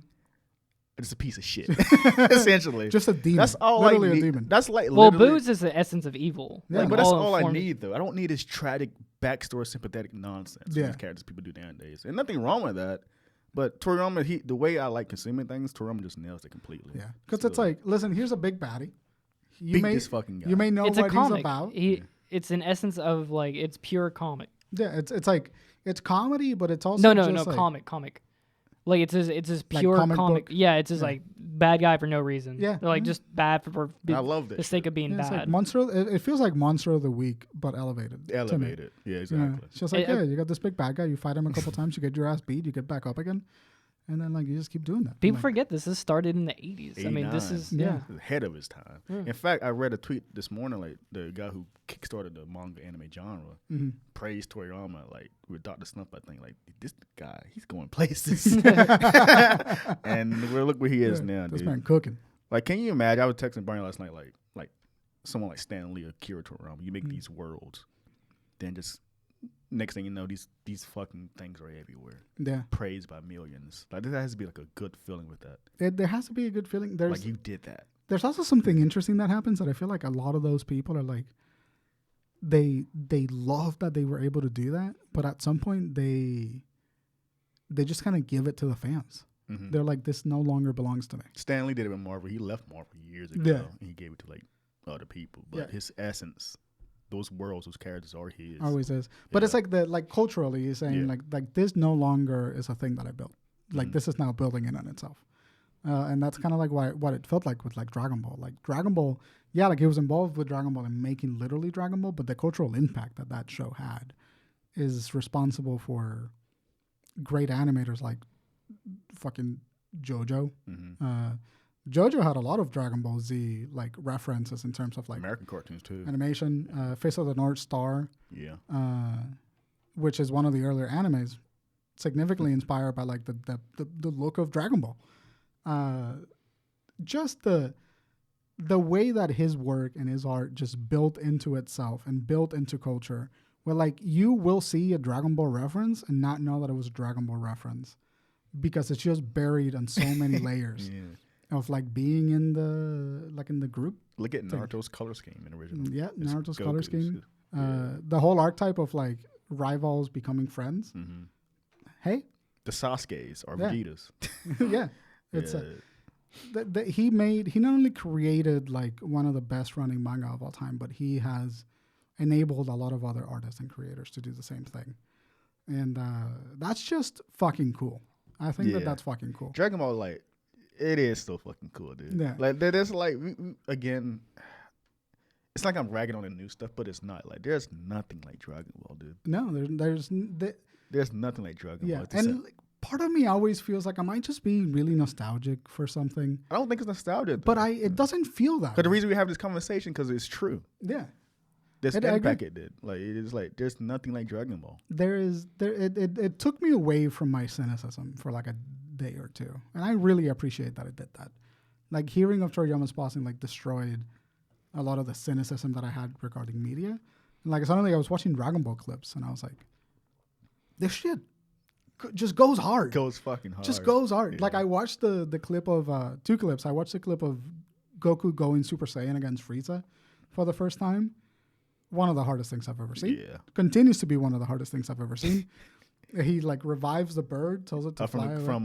just a piece of shit. Essentially, just a demon. that's all Literally I a need. demon. That's like Well, literally- Boo's is the essence of evil. Yeah, but that's in all I form- need, though. I don't need this tragic backstory, sympathetic nonsense. Yeah. These characters people do nowadays, and nothing wrong with that. But Toriyama, the way I like consuming things, Toriyama just nails it completely. Yeah, because it's like, listen, here's a big baddie. You Beat may this fucking guy. you may know It's a what comic. he's about. It's an essence of like it's pure comic. Yeah, it's like it's comedy, but it's also No, just like, comic. Like it's just Like pure comic comic. book? Yeah, it's just Yeah. like bad guy for no reason. Yeah. They're like just bad for I love that the sake of being Yeah, it's bad. like Monster. It feels like Monster of the Week, but elevated. to me. Elevated. Yeah, Yeah, exactly. it's just like, I- yeah, you got this big bad guy. You fight him a couple times. You get your ass beat. You get back up again, and then like you just keep doing that. People like, forget this started in the 80s. I mean, this 89. is Yeah. Ahead of his time. Yeah. In fact, I read a tweet this morning, like the guy who kickstarted the manga anime genre praised Toriyama, like with Dr. Slump. I think like this guy, he's going places. And look where he is now, this dude. man cooking. Like, can you imagine? I was texting Bryan last night, like someone like Stan Lee or Akira Toriyama. You make these worlds, then just next thing you know, these fucking things are everywhere, Yeah, praised by millions. Like there has to be like a good feeling with that. there has to be a good feeling. There's Like you did that. there's also something interesting that happens that I feel like a lot of those people are like, they love that they were able to do that, but at some point they just kind of give it to the fans. Mm-hmm. They're like, this no longer belongs to me. Stan Lee did it with Marvel. He left Marvel years ago. Yeah. And he gave it to like other people. But Yeah. his essence, those worlds, those characters are his. Always is. But it's Yeah. like culturally, you're saying Yeah. like this no longer is a thing that I built. Like Mhm. this is now building in on itself. And that's kind of like what it felt like with like Dragon Ball. Like Dragon Ball, yeah, like he was involved with Dragon Ball and making literally Dragon Ball, but the cultural impact that show had is responsible for great animators like fucking JoJo. Mm-hmm. JoJo had a lot of Dragon Ball Z like references in terms of like American cartoons too. animation. Face of the North Star, Yeah. which is one of the earlier animes, significantly inspired by like the look of Dragon Ball. Just the way that his work and his art just built into itself and built into culture, where like you will see a Dragon Ball reference and not know that it was a Dragon Ball reference because it's just buried on so many layers Yeah. of like being in the group. Look at thing. Naruto's color scheme in original. Yeah, It's Naruto's color Goku's. scheme. Yeah. The whole archetype of like rivals becoming friends. Mm-hmm. Hey, The Sasuke's are Yeah. Vegetas. yeah, it's Yeah. he not only created like one of the best running manga of all time, but he has enabled a lot of other artists and creators to do the same thing, and that's just fucking cool. I think Yeah. that's fucking cool. Dragon Ball, like, it is so fucking cool, dude. Yeah. Like, there's like, again, it's like I'm ragging on the new stuff, but it's not. Like, there's nothing like Dragon Ball, dude. No, There's nothing like Dragon yeah, Ball. It's and like, part of me always feels like I might just be really nostalgic for something, I don't think it's nostalgia. but it doesn't feel that. Because the way. reason we have this conversation, because it's true. Yeah. This I agree. impact it did. Like, it is like, there's nothing like Dragon Ball. It took me away from my cynicism for like a day or two, and I really appreciate that it did that. Like hearing of Toriyama's passing like destroyed a lot of the cynicism that I had regarding media. And, like suddenly I was watching Dragon Ball clips and I was like, this shit just goes hard. Goes fucking hard. Just goes hard. Yeah. Like I watched the clip of two clips. I watched the clip of Goku going Super Saiyan against Frieza for the first time. One of the hardest things I've ever seen. Yeah. Continues to be one of the hardest things I've ever seen. He like revives the bird, tells it to fly away. From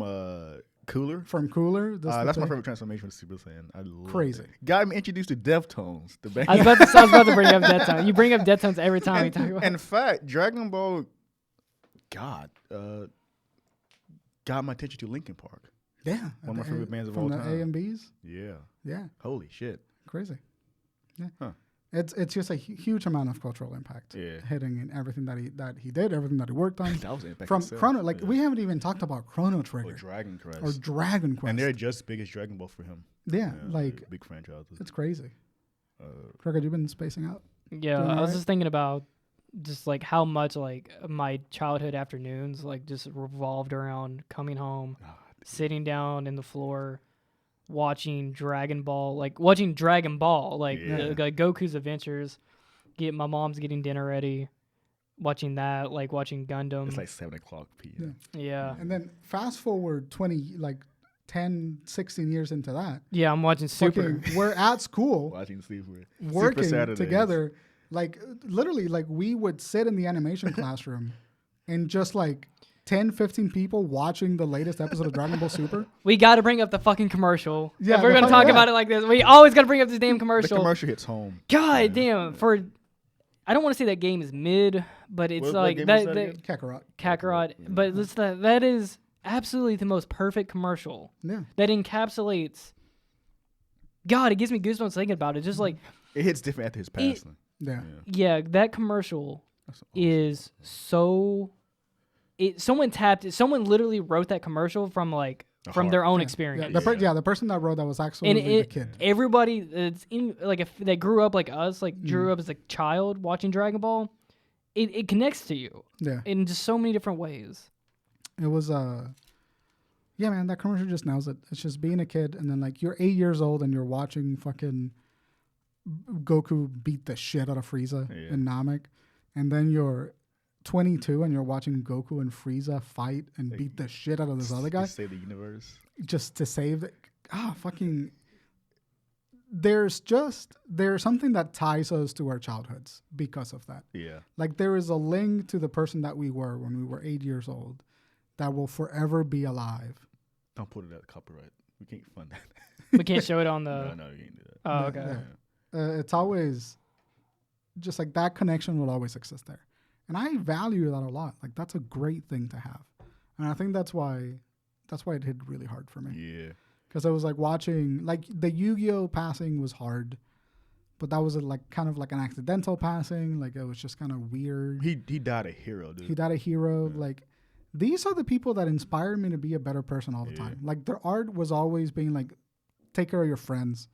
Cooler. From Cooler. That's my favorite transformation with Super Saiyan. I love Crazy. it. Got me introduced to Deftones. The band. I was about to bring up Deftones. You bring up Deftones every time we talk about. In fact, Dragon Ball, got my attention to Linkin Park. Yeah. One of my favorite bands of from all the time. A and B's. Yeah. Yeah. Holy shit. Crazy. Yeah. Huh. It's just a huge amount of cultural impact. Yeah. Hitting in everything that he did, everything that he worked on. That was an impact From itself. Chrono, like Yeah. we haven't even talked about Chrono Or Trigger Dragon Quest. or Dragon Quest. And they're just big as Dragon Ball for him. yeah, like big franchises. it's crazy. Uh, Gregor, you've been spacing out. Yeah, Doing I was alright? just thinking about just like how much like my childhood afternoons like just revolved around coming home, sitting down in the floor, watching Dragon Ball, like watching Dragon Ball, like Yeah. like Goku's Adventures. My mom's getting dinner ready, watching that, like watching Gundam. It's like 7:00 p.m. yeah, And then fast forward 10, 16 years into that. yeah, I'm watching Super. Fucking, we're at school Watching Super working Saturdays. together. Like literally, like we would sit in the animation classroom and just like 10, 15 people watching the latest episode of Dragon Ball Super. We got to bring up the fucking commercial. Yeah, if we're the gonna fuck- talk yeah. about it like this, we always got to bring up this damn The commercial. commercial hits home. God damn, I don't want to say that game is mid, but it's What like game is that. that again? Kakarot. Kakarot, but it's that is absolutely the most perfect commercial Yeah. that encapsulates. God, it gives me goosebumps thinking about it. Just like, It hits different after his passing. Yeah. yeah, that commercial That's awesome. is so. Someone literally wrote that commercial from their own Yeah. experience. Yeah, the person that wrote that was actually And the kid. everybody that's in like if they grew up like us, like grew up as a child watching Dragon Ball, it connects to you Yeah. in just so many different ways. It was yeah, man, that commercial just nails it. It's just being a kid and then like you're 8 years old and you're watching fucking Goku beat the shit out of Frieza Yeah. and Namek, and then you're 22 and you're watching Goku and Frieza fight and beat the shit out of this other guy To save the universe. just to save the fucking. There's something that ties us to our childhoods because of that. Yeah. Like there is a link to the person that we were when we were 8 years old that will forever be alive. Don't put it at copyright. We can't fund that. We can't show it on the. No, you can't do that. Oh, Yeah, okay. yeah. It's always just like that connection will always exist there. And I value that a lot. Like that's a great thing to have. And I think that's why it hit really hard for me. Yeah. Because I was like watching, like the Yu-Gi-Oh passing was hard, but that was kind of like an accidental passing. Like it was just kind of weird. He died a hero, dude. He died a hero. Like these are the people that inspired me to be a better person all the time. Like their art was always being like, take care of your friends,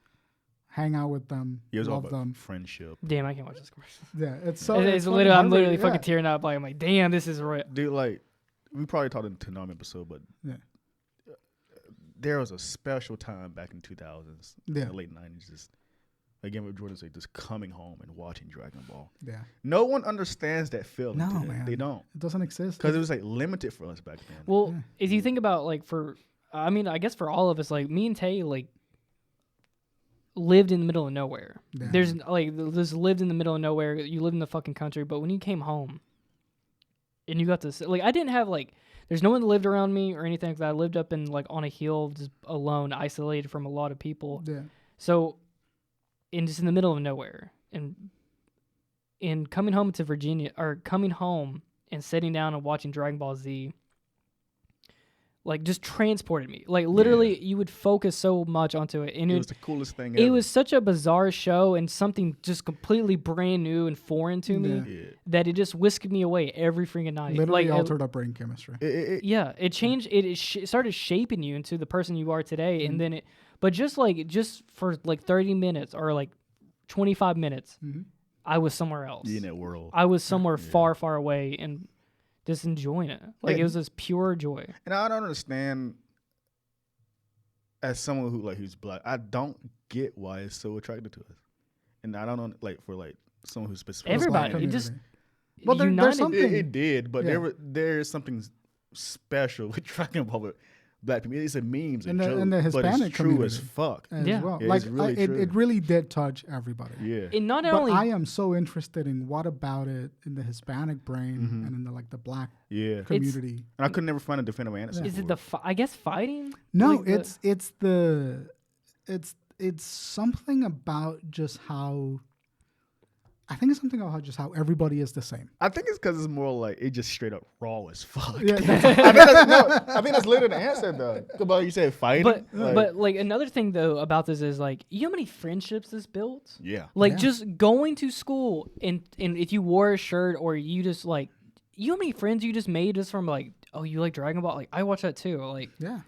hang out with them, He was all love about them. friendship. Damn, I can't watch this commercial. Yeah, it's so. It's fucking literally, I'm heartbreaking, literally yeah. fucking tearing up. Like I'm like, damn, this is real. Dude, like, we probably talked in the Tanam episode, but Yeah. there was a special time back in 2000s, Yeah. the late 90s, just, again, with Jordan said, just coming home and watching Dragon Ball. Yeah, No one understands that feeling. No, today. man. They don't. it doesn't exist. Because it was, like, limited for us back then. Well, if you think about like I mean, I guess for all of us, like me and Tay, like lived in the middle of nowhere. Yeah. There's like this lived in the middle of nowhere. You live in the fucking country, but when you came home, and you got this, like I didn't have like. There's no one that lived around me or anything. 'Cause I lived up in like on a hill, just alone, isolated from a lot of people. Yeah, So, just in the middle of nowhere, and coming home to Virginia, or coming home and sitting down and watching Dragon Ball Z, like just transported me. Like literally, you would focus so much onto it, and It was the coolest thing it ever. was such a bizarre show and something just completely brand new and foreign to me Yeah. that it just whisked me away every freaking night. literally like, altered our brain chemistry. yeah, it changed. It started shaping you into the person you are today, and then but just for like 30 minutes or like 25 minutes, I was somewhere else. In that world. I was somewhere far, far away and just enjoying it. Like it was this pure joy. And I don't understand, as someone who's black, I don't get why it's so attractive to us. And I don't know, like, for like someone who's specific. Everybody, Black it just community. Well, there's united. something- It did, but Yeah. there is something special with Dragon Ball with black people. It's a memes And and the- and the joke, but Hispanic it's true as community. fuck. as Yeah. well. Yeah, Like it's really true. it really did touch everybody. Yeah. And not But only I am so interested in what about it in the Hispanic brain and in the black Yeah. community. And I could never find a definitive answer. is for it the I guess fighting? No, Like it's something about just how. I think it's something about just how everybody is the same. I think it's because it's more like it just straight up raw as fuck. Yeah, I think that's literally the answer though. About you said fighting, But like another thing though about this is like, you know how many friendships this built? yeah, Like Yeah. just going to school and if you wore a shirt or you just like, you know how many friends you just made just from like, oh, you like Dragon Ball? Like I watch that too. yeah.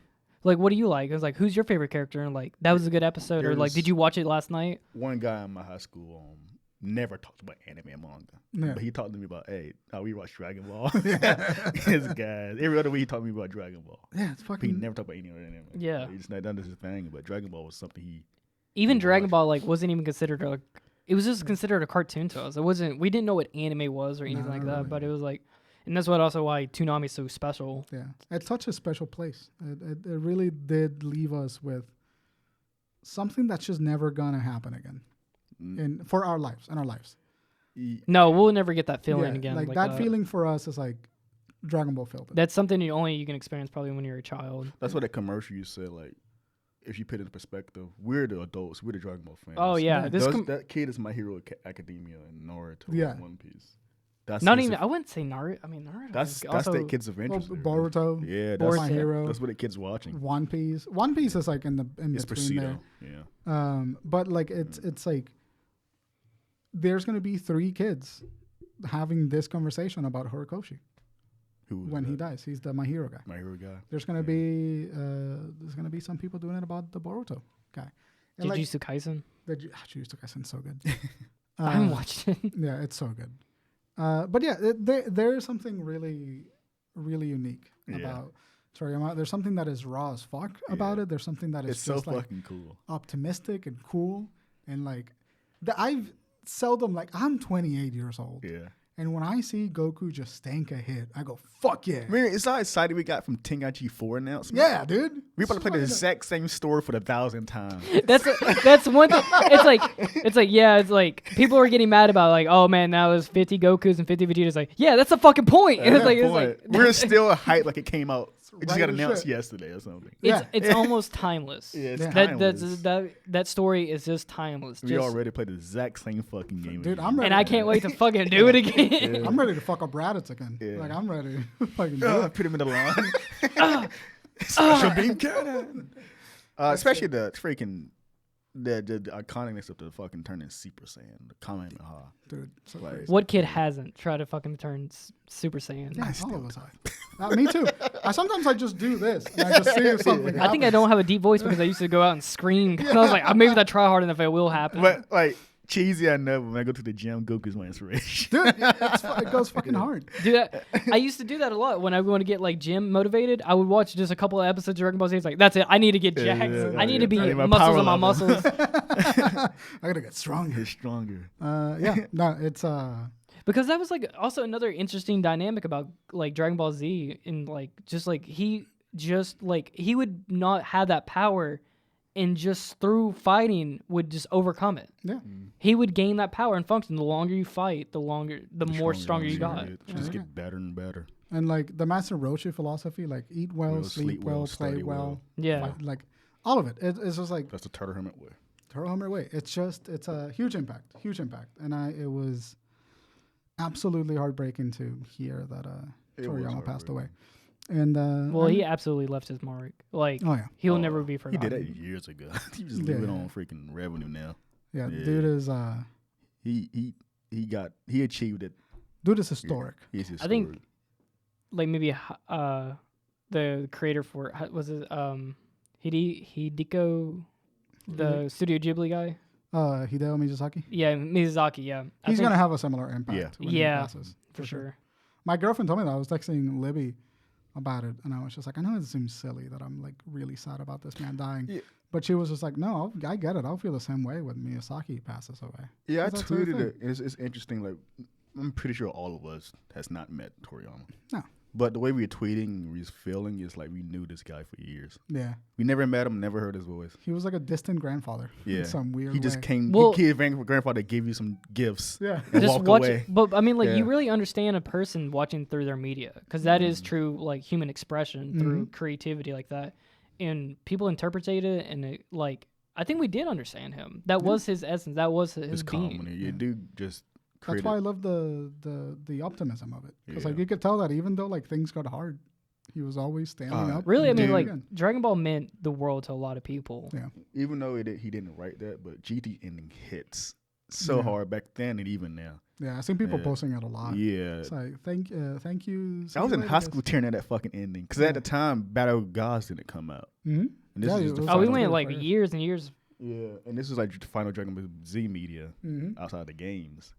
Like what do you like? It was like, who's your favorite character? And like that was a good episode. Or like, There's- did you watch it last night? one guy in my high school never talked about anime and manga. Yeah. But he talked to me about, hey, how we watch Dragon Ball. His guys. Every other week he talked to me about Dragon Ball. Yeah, it's But he fucking. never talked about any other anime. Yeah. He just not done this thing. But Dragon Ball was something he. Even Watch. Dragon Ball like wasn't even considered a. It was just considered a cartoon to us. It wasn't. We didn't know what anime was or anything like that. really. But it was like, and that's what also why Toonami is so special. Yeah, it's such a special place. It really did leave us with something that's just never gonna happen again, for our lives and our lives. No, we'll never get that feeling Yeah, again. like that feeling for us is like Dragon Ball felt it. That's something you can experience probably when you're a child. That's what that commercial you said, like, if you put it in perspective, we're the adults, we're the Dragon Ball fans. Oh yeah, Yeah. That kid is My Hero Academia and Naruto Yeah. and One Piece. That's not his- even. I wouldn't say Naruto. I mean Naruto. That's also, that kid's adventures. there, bro. Boruto, Yeah, Boruto. My Hero, that's what the kid's watching. One Piece. One Piece is like in It's between there. Presido. Yeah. But like it's like there's gonna be 3 kids having this conversation about Horikoshi Who was when he that? dies. He's the My Hero guy. My Hero guy. There's gonna be some people doing it about the Boruto guy. And like Jujutsu Kaisen. Jujutsu Kaisen's so good. I haven't watched it. Yeah, it's so good. But yeah, there is something really, really unique Yeah. about Toriyama. There's something that is raw as fuck about Yeah. it. There's something that is It's so just like fucking cool. optimistic and cool, and like I've seldom like I'm 28 years old, Yeah. and when I see Goku just stank a hit, I go fuck yeah, I mean, it's how excited we got from Tengachi 4 announcement. yeah, dude. We about to play the Fucking- exact same story for the 1,000th time. That's one thing. It's like people are getting mad about like, oh man, that was 50 Gokus and 50 Vegetas. Like, yeah, that's the fucking point. At that it's point, like we're still hyped like it came out. It just right got as announced shit. yesterday or something. Yeah. it's almost timeless. Yeah, it's Yeah. timeless. That story is just timeless. We Just- already played the exact same fucking game. Dude, again. I'm ready. and I can't wait to fucking do it again. I'm ready to fuck up Raditz again. Yeah. Like I'm ready to fucking do it. Put him in the line. Special beam cannon. Especially the freaking the iconicness of the fucking turning Super Saiyan, the Kamehameha. Dude, so Like, crazy. What kid hasn't tried to fucking turn Super Saiyan? Yeah, all still of us have. Me too. Sometimes I just do this, and I just see something. I think I don't have a deep voice because I used to go out and scream. 'Cause I was like, maybe if I try hard enough, it will happen. But like cheesy, I know. When I go to the gym, Goku's my inspiration. Dude, it goes fucking hard. Dude, I used to do that a lot when I want to get like gym motivated. I would watch just a couple of episodes of Dragon Ball Z. It's like, that's it. I need to get Yeah, jacked. yeah, I need yeah. to be I need my muscles power on my level. muscles. I gotta get stronger. He's stronger. Yeah, no, it's Because that was like also another interesting dynamic about like Dragon Ball Z, and like he would not have that power, and just through fighting would just overcome it. yeah. He would gain that power and function. The longer you fight, the more stronger you got. Just get better and better. And like the Master Roshi philosophy, like eat well, sleep well, play study well, Yeah. fight, like all of it. It's just like That's the Turtle Hermit way. Turtle Hammer way. It's a huge impact, and it was absolutely heartbreaking to hear that It was Toriyama passed away. heartbreaking. And Well, he absolutely left his mark. Like, oh yeah, he'll never be He forgotten. did that years ago. He just Yeah. living on freaking revenue now. yeah, Yeah. dude is He achieved it. historic. He's I think like maybe the creator for was it Hideko, the Studio Ghibli guy. Hideo Miyazaki. Yeah, Miyazaki. Yeah, He's gonna have a similar impact. Yeah. when he Yeah, passes, for sure. My girlfriend told me that. I was texting Libby about it, and I was just like, I know it seems silly that I'm like really sad about this man dying, Yeah. but she was just like, no, I get it. I'll feel the same way when Miyazaki passes away. Yeah, I 'Cause that's her tweeted thing. it. It's interesting. Like, I'm pretty sure all of us has not met Toriyama. No. But the way we were tweeting, we was feeling is like we knew this guy for years. Yeah, We never met him, never heard his voice. he was like a distant grandfather. Yeah, in some weird He just way. came. Well- He gave grandfather gave you some gifts. Yeah, And Just walk watch away. it, but I mean, like you Yeah. really understand a person watching through their media, because that is Mm-hmm. true, like human expression through creativity like that, and people interpretate it, and it, like I think we did understand him. That was his essence. That was his It's being. calm when you do just. that's create why I it. love the optimism of it, because like Yeah. you could tell that even though like things got hard, he was always standing up. Really, I and mean, doing like it again. Dragon Ball meant the world to a lot of people. Yeah. Even though he didn't write that, but GT ending hits so Yeah. hard back then and even now. Yeah, I've seen people Yeah. posting it a lot. Yeah. It's like thank you. I was in high school tearing at that fucking ending because at the time Battle of Gods didn't come out. Mm-hmm. And this Yeah, is it just the was Oh, we final- went good like for you. years and years Yeah, and this is like the final Dragon Ball Z media Mm-hmm. outside the games.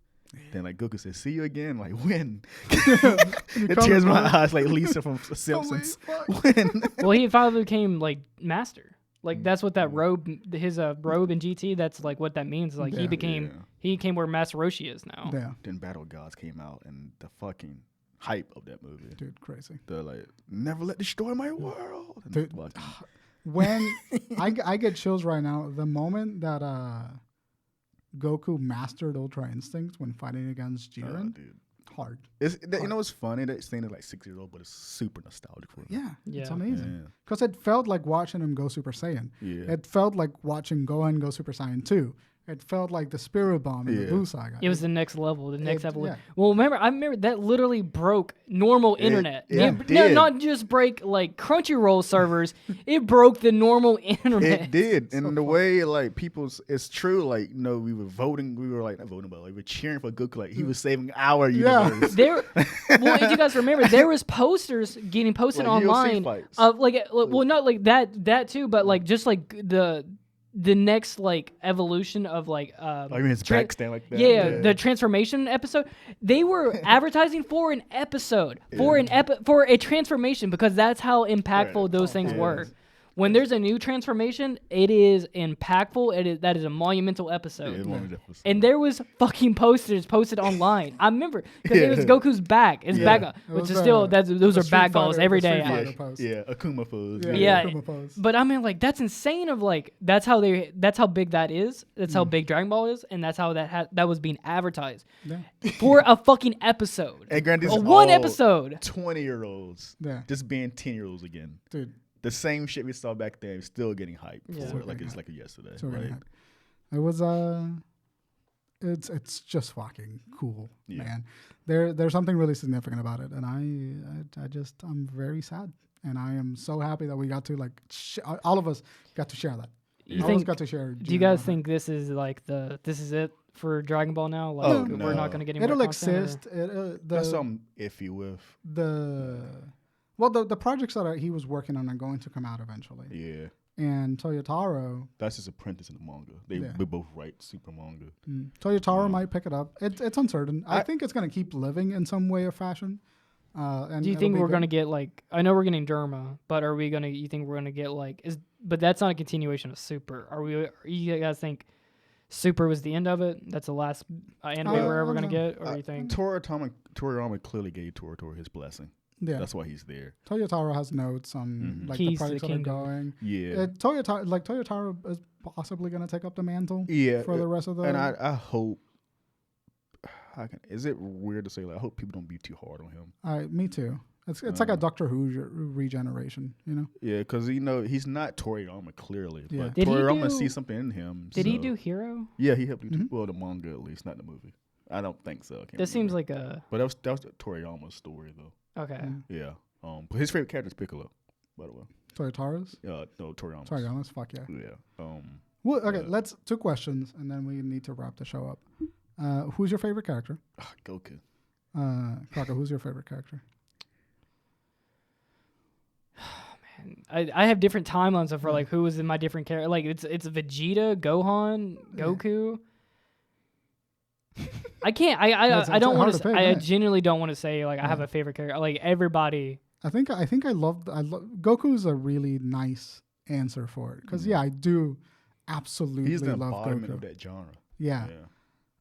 Then like Goku says, "See you again." Like when? You It come tears to my mind. eyes like Lisa from The Simpsons. fuck. When? Well, he finally became like master. Like that's what that robe, his robe in GT. That's like what that means. Like Yeah. he became where Master Roshi is now. Yeah, Then Battle Gods came out, and the fucking hype of that movie. dude, crazy. The like, never let destroy my world. And Dude, fucking- When I get chills right now, the moment that Goku mastered Ultra Instinct when fighting against Jiren, dude. hard. You know what's funny? That saying it like 6 years old, but it's super nostalgic for me. Yeah, it's Yeah. amazing. Yeah. Because it felt like watching him go Super Saiyan. Yeah. It felt like watching Gohan go Super Saiyan 2. It felt like the Spirit Bomb in the Yeah. Buu Saga. It was the next level, the next It- evolution. yeah. Well, I remember that literally broke normal internet. it No, did. not just break like Crunchyroll servers. It broke the normal internet. It did, So and the fun. way like people's, it's true. Like we were voting, we were like not voting, but like we were cheering for Goku. Like he was saving our Yeah. universe. There, well, if you guys remember, there was posters getting posted Like UFC online fights. of well, not like that too, but like just like the next like evolution of like I mean, his tra- back stand like that. Yeah, the transformation episode. They were advertising for an episode, for for a transformation, because that's how impactful Right. those things Yeah. were. When there's a new transformation, it is impactful. That is a monumental episode. it's one of the episodes. And there was fucking posters posted online. I remember because it was Goku's back. His Yeah. back, It which was is still those the are Street bad goals Fighter- every the day. Street I- Fighter pose. yeah, Akuma pose. Yeah. Akuma pose. But I mean, like that's insane. Of like that's how big that is. That's how big Dragon Ball is, and that's how that was being advertised Yeah. for a fucking episode. And granted, this is One all episode. 20-year-olds Yeah. just being 10-year-olds again. Dude, The same shit we saw back then, still getting hyped Yeah. for it, like it's like yesterday. so we're Like, gonna it was it's just fucking cool, Yeah. man. There's something really significant about it, and I'm very sad, and I am so happy that we got to like all of us got to share that. You All of us think? got to share. Do you guys think this is like this is it for Dragon Ball now? Like Oh, we're no. not gonna get any it'll more content, or- exist? that's something iffy with. The projects that he was working on are going to come out eventually, Yeah, and Toyotaro that's his apprentice in the manga. They Yeah. both write super manga. Toyotaro might pick it up. It's uncertain. I think it's going to keep living in some way or fashion. And Do you it'll think be we're good. gonna get like? I know we're getting Derma, but are we gonna? You think we're gonna get like? But that's not a continuation of Super. Are you guys think Super was the end of it? That's the last anime we're ever I gonna don't get, or you think? Toriyama clearly gave Toriyama his blessing. Yeah, That's why he's there. Toyotaro has notes on like Keys the to the projects that are kingdom. going. Yeah, Toyotaro is possibly going to take up the mantle yeah. for the rest of the. And I hope. Is it weird to say? Like, I hope people don't be too hard on him. Me too. It's like a Doctor Who regeneration, you know. Yeah, because he's not Toriyama clearly, Yeah. but Did he Toriyama do- sees something in him. Did he so- do Hero? Yeah, he helped do. Mhm. Well, the manga at least, not the movie. I don't think so. I can't This seems remember. like a But that was Toriyama's story though. okay. Yeah. Yeah. But his favorite character is Piccolo, by the way. Toyotaro's. No, Toriyama's. Toriyama's. Fuck yeah. Yeah. Well, okay. Yeah. Let's 2 questions, and then we need to wrap the show up. Who's your favorite character? Goku. Crocker, who's your favorite character? I have different timelines for like who was in my different character. Like it's Vegeta, Gohan, Goku. I can't. It's I don't hard want to to. pick, I yeah. genuinely don't want to say like I have a favorite character. Like everybody. I think I love Goku's a really nice answer for it because I do absolutely He's the love embodiment Goku. of that genre. Yeah.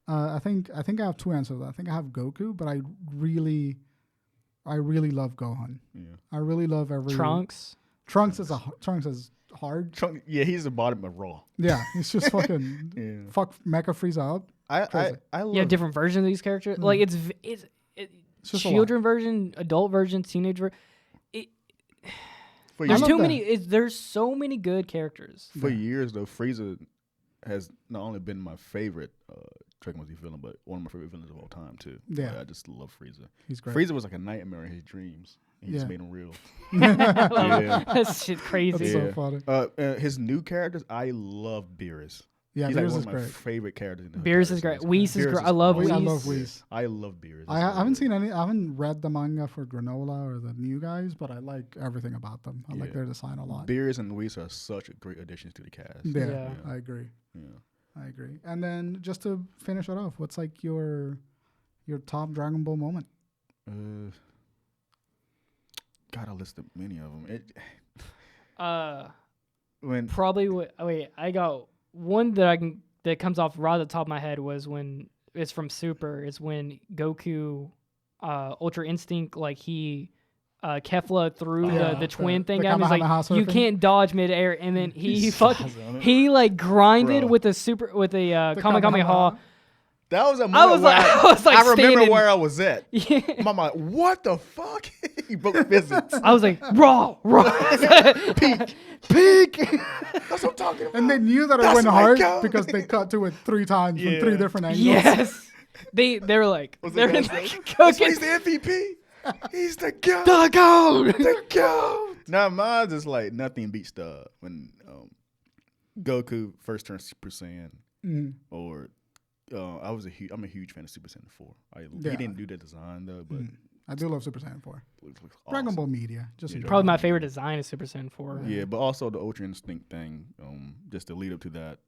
I think I have 2 answers. I think I have Goku, but I really love Gohan. Yeah. I really love every Trunks. Trunks is hard. Trunk, yeah, he's the bottom of Raw. Yeah, it's just fucking Yeah. fuck Mecha Frieza up. I Crazy. love. You have different versions of these characters. Like it's just a children version, adult version, teenage version. For There's love too that. many. There's so many good characters. For years though, Frieza has not only been my favorite Dragon Ball Z villain, but one of my favorite villains of all time too. Yeah. Like, I just love Frieza. He's great. Frieza was like a nightmare in his dreams. He just Yeah. made him real. That's shit crazy. That's Yeah. so funny. His new characters, I love Beerus. Yeah, He's like Beerus one is of my great. favorite characters in the Beerus entire is great. series. Whis is Beerus great. I love awesome. I Whis. love Whis. I love Beerus. I haven't read the manga for Granola or the new guys, but I like everything about them. I like Yeah. their design a lot. Beerus and Whis are such great additions to the cast. Yeah, Yeah. I agree. Yeah. I agree. And then just to finish it off, what's like your top Dragon Ball moment? God, I listed many of them. I got one that comes off right at the top of my head was when it's from Super. It's when Goku, Ultra Instinct, like he Kefla threw the twin thing at him. He's like, Kamehameha you surfing. can't dodge midair, and then he spazzed on it. he like grinded Bro. with a Kamehameha. That was a I moment was like, where I remember standing- where I was at. Yeah. I'm like, what the fuck? He broke physics. I was like, raw. Peak! That's what I'm talking about. And they knew that it That's went my hard God. because they cut to it 3 times from Yeah. 3 different angles. Yes. They were like, What's they're the like, guy say? That's cooking why he's the MVP. He's the goat. the goat. The goat. Now mine's is like nothing beats when Goku first turned Super Saiyan, or I'm a huge fan of Super Saiyan 4. Yeah. He didn't do the design though, but I do love Super Saiyan 4. looks Dragon awesome. Ball Media. Just Yeah, enjoy Probably it. my favorite design is Super Saiyan 4. Yeah, but also the Ultra Instinct thing, just to lead up to that,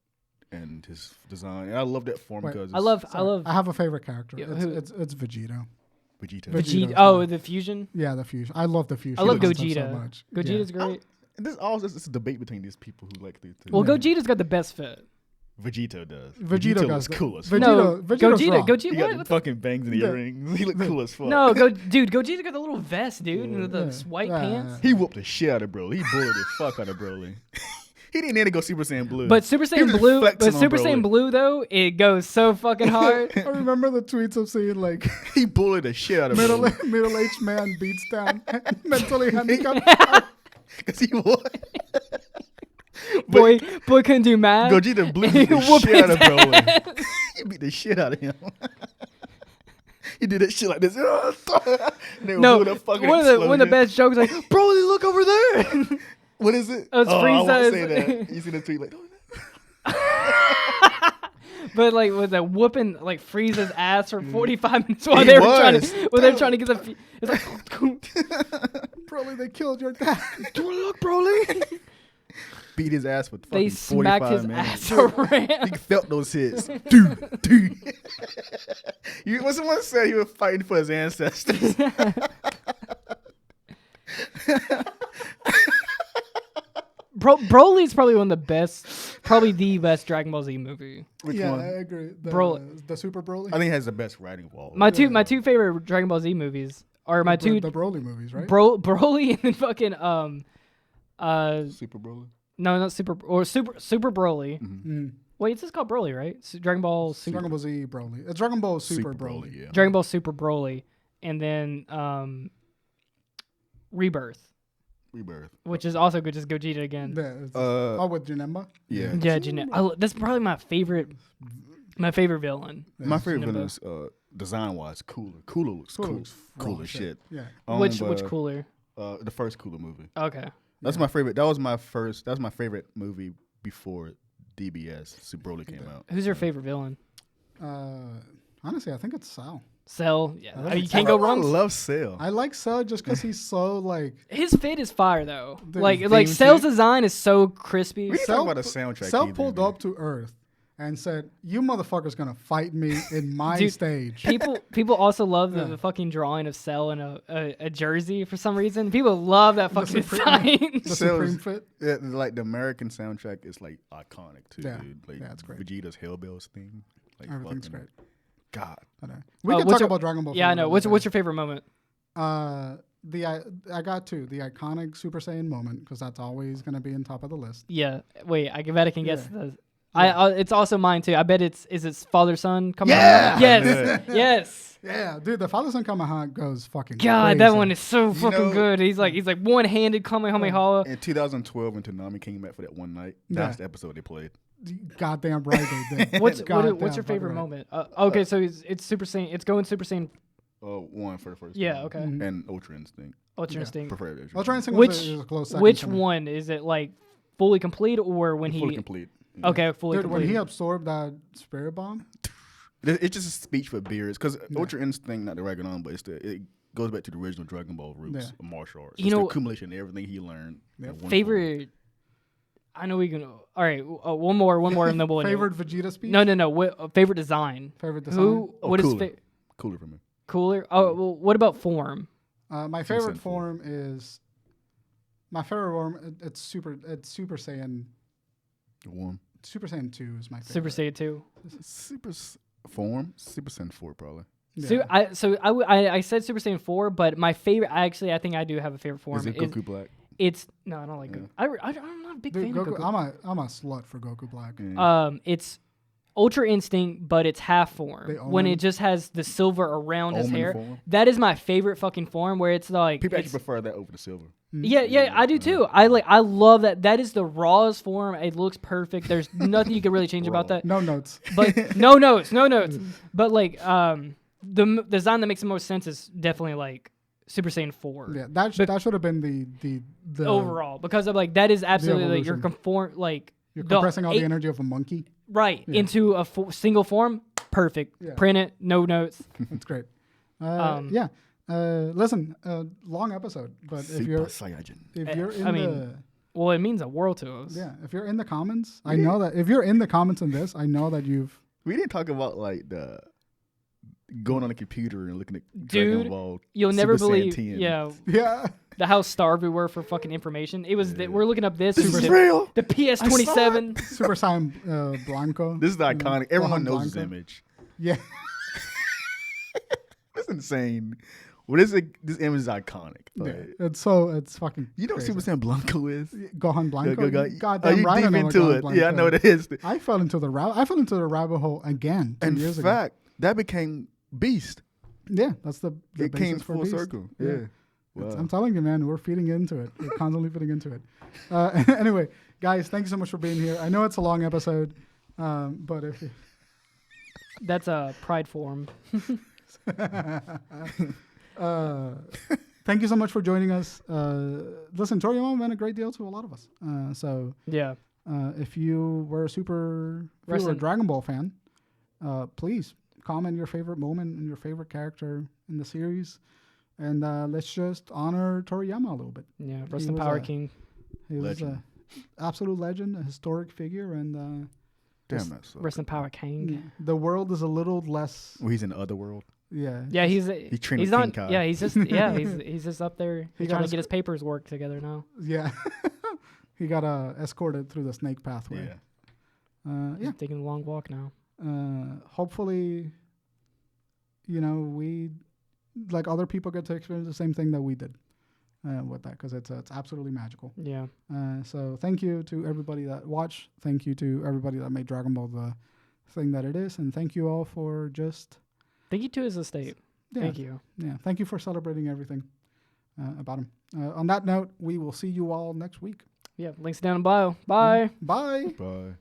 and his design. And I love that form Wait, because I love I have a favorite character. Yeah, It's, who? it's Vegeta. Vegeta. Vegeta. Vegeta. Oh, the fusion. Yeah, the fusion. I love the fusion. I love concept Gogeta. so much. Gogeta's Yeah. great. This also it's a debate between these people who like the Well, Yeah. Gogeta's got the best fit. Vegeta does. Vegeta looks does the- cool as Vegeta- fuck. No, Vegeta's raw. He Gogeta. got What? the fucking bangs and the Yeah. earrings. He look cool as fuck. No, dude, Gogeta got the little vest, dude, and the Yeah. white Yeah. pants. He whooped the shit out of Broly. He bullied the fuck out of Broly. He didn't need to go Super Saiyan Blue. But Super He Saiyan was just Blue, flexing on Saiyan Broly. Blue though, it goes so fucking hard. I remember the tweets of seeing like He bullied the shit out of Broly. middle-aged man beats down mentally handicapped. Because he won. boy couldn't do math. Gogeta blew He the whooped shit out of his Broly. He beat the shit out of him. He did that shit like this. They were No, doing a fucking one of the explosion. best jokes like, Broly, look over there. What is it? Oh, it's I won't Frieza's- say that. You see the tweet like, But like with the whooping like Frieza's ass for 45 minutes while He they were trying was. to get the. It's like, Broly, they killed your dad. look, Broly. beat his ass for fucking They 45 smacked his minutes. ass around. He felt those hits. Dude. What someone said he was fighting for his ancestors. Broly's probably one of the best, probably the best Dragon Ball Z movie. Which yeah, one? I agree. The Super Broly. I think it has the best writing of all. My two favorite Dragon Ball Z movies are my two the Broly movies, right? Broly and then fucking Super Broly. no, not Super Broly. Mm. Wait, it's just called Broly, right? Dragon Ball Super Dragon Ball Z Broly. It's Dragon Ball Super Broly. yeah. Dragon Ball Super Broly, and then Rebirth, which is also good, just Gogeta again. With Janemba. Yeah. Yeah, that's probably my favorite villain. My favorite Janemba. villain is design wise Cooler. Cooler looks cool as shit. Yeah. Which cooler? The first Cooler movie. Okay. That's my favorite. That was my favorite movie before DBS. Super Broly came out. Who's your favorite villain? Honestly, I think it's Cell. Cell. Yeah, I I mean, like you can't go I wrong. love Cell. I like Cell just because he's so like. His fit is fire though. The Like theme Cell's too. design is so crispy. We can talk about the soundtrack. Cell either, pulled man. up to Earth and said, "You motherfuckers gonna fight me in my Dude, stage." People also love Yeah. the fucking drawing of Cell in a jersey for some reason. People love that fucking design. The Cell Supreme is- Fit. Yeah, like the American soundtrack is like iconic too, Yeah. dude. Like Yeah, it's great. Vegeta's Hellbells theme. Like Everything's fucking- great. God. I know. We can what's talk your- about Dragon Ball. Yeah, for I a know. little What's bit. your favorite moment? I got two. The iconic Super Saiyan moment because that's always gonna be in top of the list. Yeah. Wait, I bet I can guess Yeah. the. It's also mine too. I bet is it father son coming? Yeah! out? Yes. Yes. Yeah, dude, the Father Son Kamehameha goes fucking. God, that crazy. one is so fucking know- good. He's like one-handed Kamehameha. In 2012, when Toonami came back for that one night, that's the episode they played. Goddamn right they did. What's Goddamn your favorite fucking right. moment? Okay, so it's Super Saiyan. It's going Super Saiyan. One for the first. Yeah. time. Okay. Mhm. And Ultra Instinct. Ultra Instinct. Preferred. Ultra Instinct Which was a close second which to me. one is it? Like fully complete or when Fully he? complete. Okay, fully Dude, when completed. he absorbed that spirit bomb, It's just a speech for beers because Ultra Instinct, not the Dragon, but it goes back to the original Dragon Ball roots of martial arts. You It's know, the accumulation of everything he learned. in one form. favorite. I know we can. All right, one more, and then we'll end it. favorite Vegeta speech. No. What favorite design? Favorite design. Who? What is Cooler. Cooler for me. cooler? Oh, well, what about form? My favorite form is It's Super Saiyan. One. Super Saiyan 2 is my favorite. Super Saiyan 2. Super Saiyan 4 probably. Yeah. I said Super Saiyan 4, but my favorite. I think I do have a favorite form. Is it Goku Black? No, I don't like Yeah. Goku. I'm not a big Dude, fan Goku, of Goku. I'm a slut for Goku Black. Yeah. It's Ultra Instinct, but it's half form. The When Omen. it just has the silver around his Omen hair. form? That is my favorite fucking form. Where it's like People actually prefer that over the silver. Yeah, I do too. I love that. That is the rawest form. It looks perfect. There's nothing you can really change about that. No notes. But no notes. But like the design that makes the most sense is definitely like Super Saiyan 4. Yeah, that should have been the Overall, because I'm like that is absolutely like you're You're compressing all the energy of a monkey. right into a single form. Perfect. Yeah. Print it. No notes. That's great. Yeah. Listen, long episode, but if you're in Well, it means a world to us. if you're in the comments, I know that if you're in the comments in this, I know that you've. We didn't talk about like the going on the computer and looking at Dude, Dragon Ball. You'll Super never Saiyan believe. 10. Yeah. How starved we were for fucking information. It was we're looking up this. This is real. The PS27. Super Saiyan Blanco. This is iconic. Everyone knows this Blanco. image. Yeah. That's insane. Well, this image is iconic. Like, It's fucking. you know what crazy. Super Saiyan Blanco is? Gohan Blanco. God, Goddamn you right, I deep know what into Gohan it. Blanco Yeah, I know what it is. I fell into the rabbit hole again 2 In years ago. fact, that became Beast. Yeah, that's the It came basis for full Beast. circle. Yeah. Yeah. I'm Wow. telling you, man, we're feeding into it. We're constantly feeding into it. Anyway, guys, thank you so much for being here. I know it's a long episode, but if you, That's a pride form. thank you so much for joining us. Listen, Toriyama meant a great deal to a lot of us. So Yeah. if you were a Dragon Ball fan, please comment your favorite moment and your favorite character in the series. And let's just honor Toriyama a little bit. Yeah. He Rest in was Power a- King. He was an absolute legend, a historic figure, and Damn, that's so Rest in Power King. yeah, the world is a little less. Well, he's in the other world. Yeah. Yeah, he's trained he's with not. King Kai. Yeah, he's just he's just up there. He's got trying a to get his papers work together now. Yeah. He got escorted through the snake pathway. Yeah. Yeah. He's taking a long walk now. Hopefully, we, like other people, get to experience the same thing that we did with that, because it's absolutely magical. Yeah. So thank you to everybody that watched. Thank you to everybody that made Dragon Ball the thing that it is, and thank you all for just. Thank you to his estate. Yeah, Thank you. Yeah, thank you for celebrating everything about him. On that note, we will see you all next week. Yeah. Links down in bio. Bye. Bye. Bye.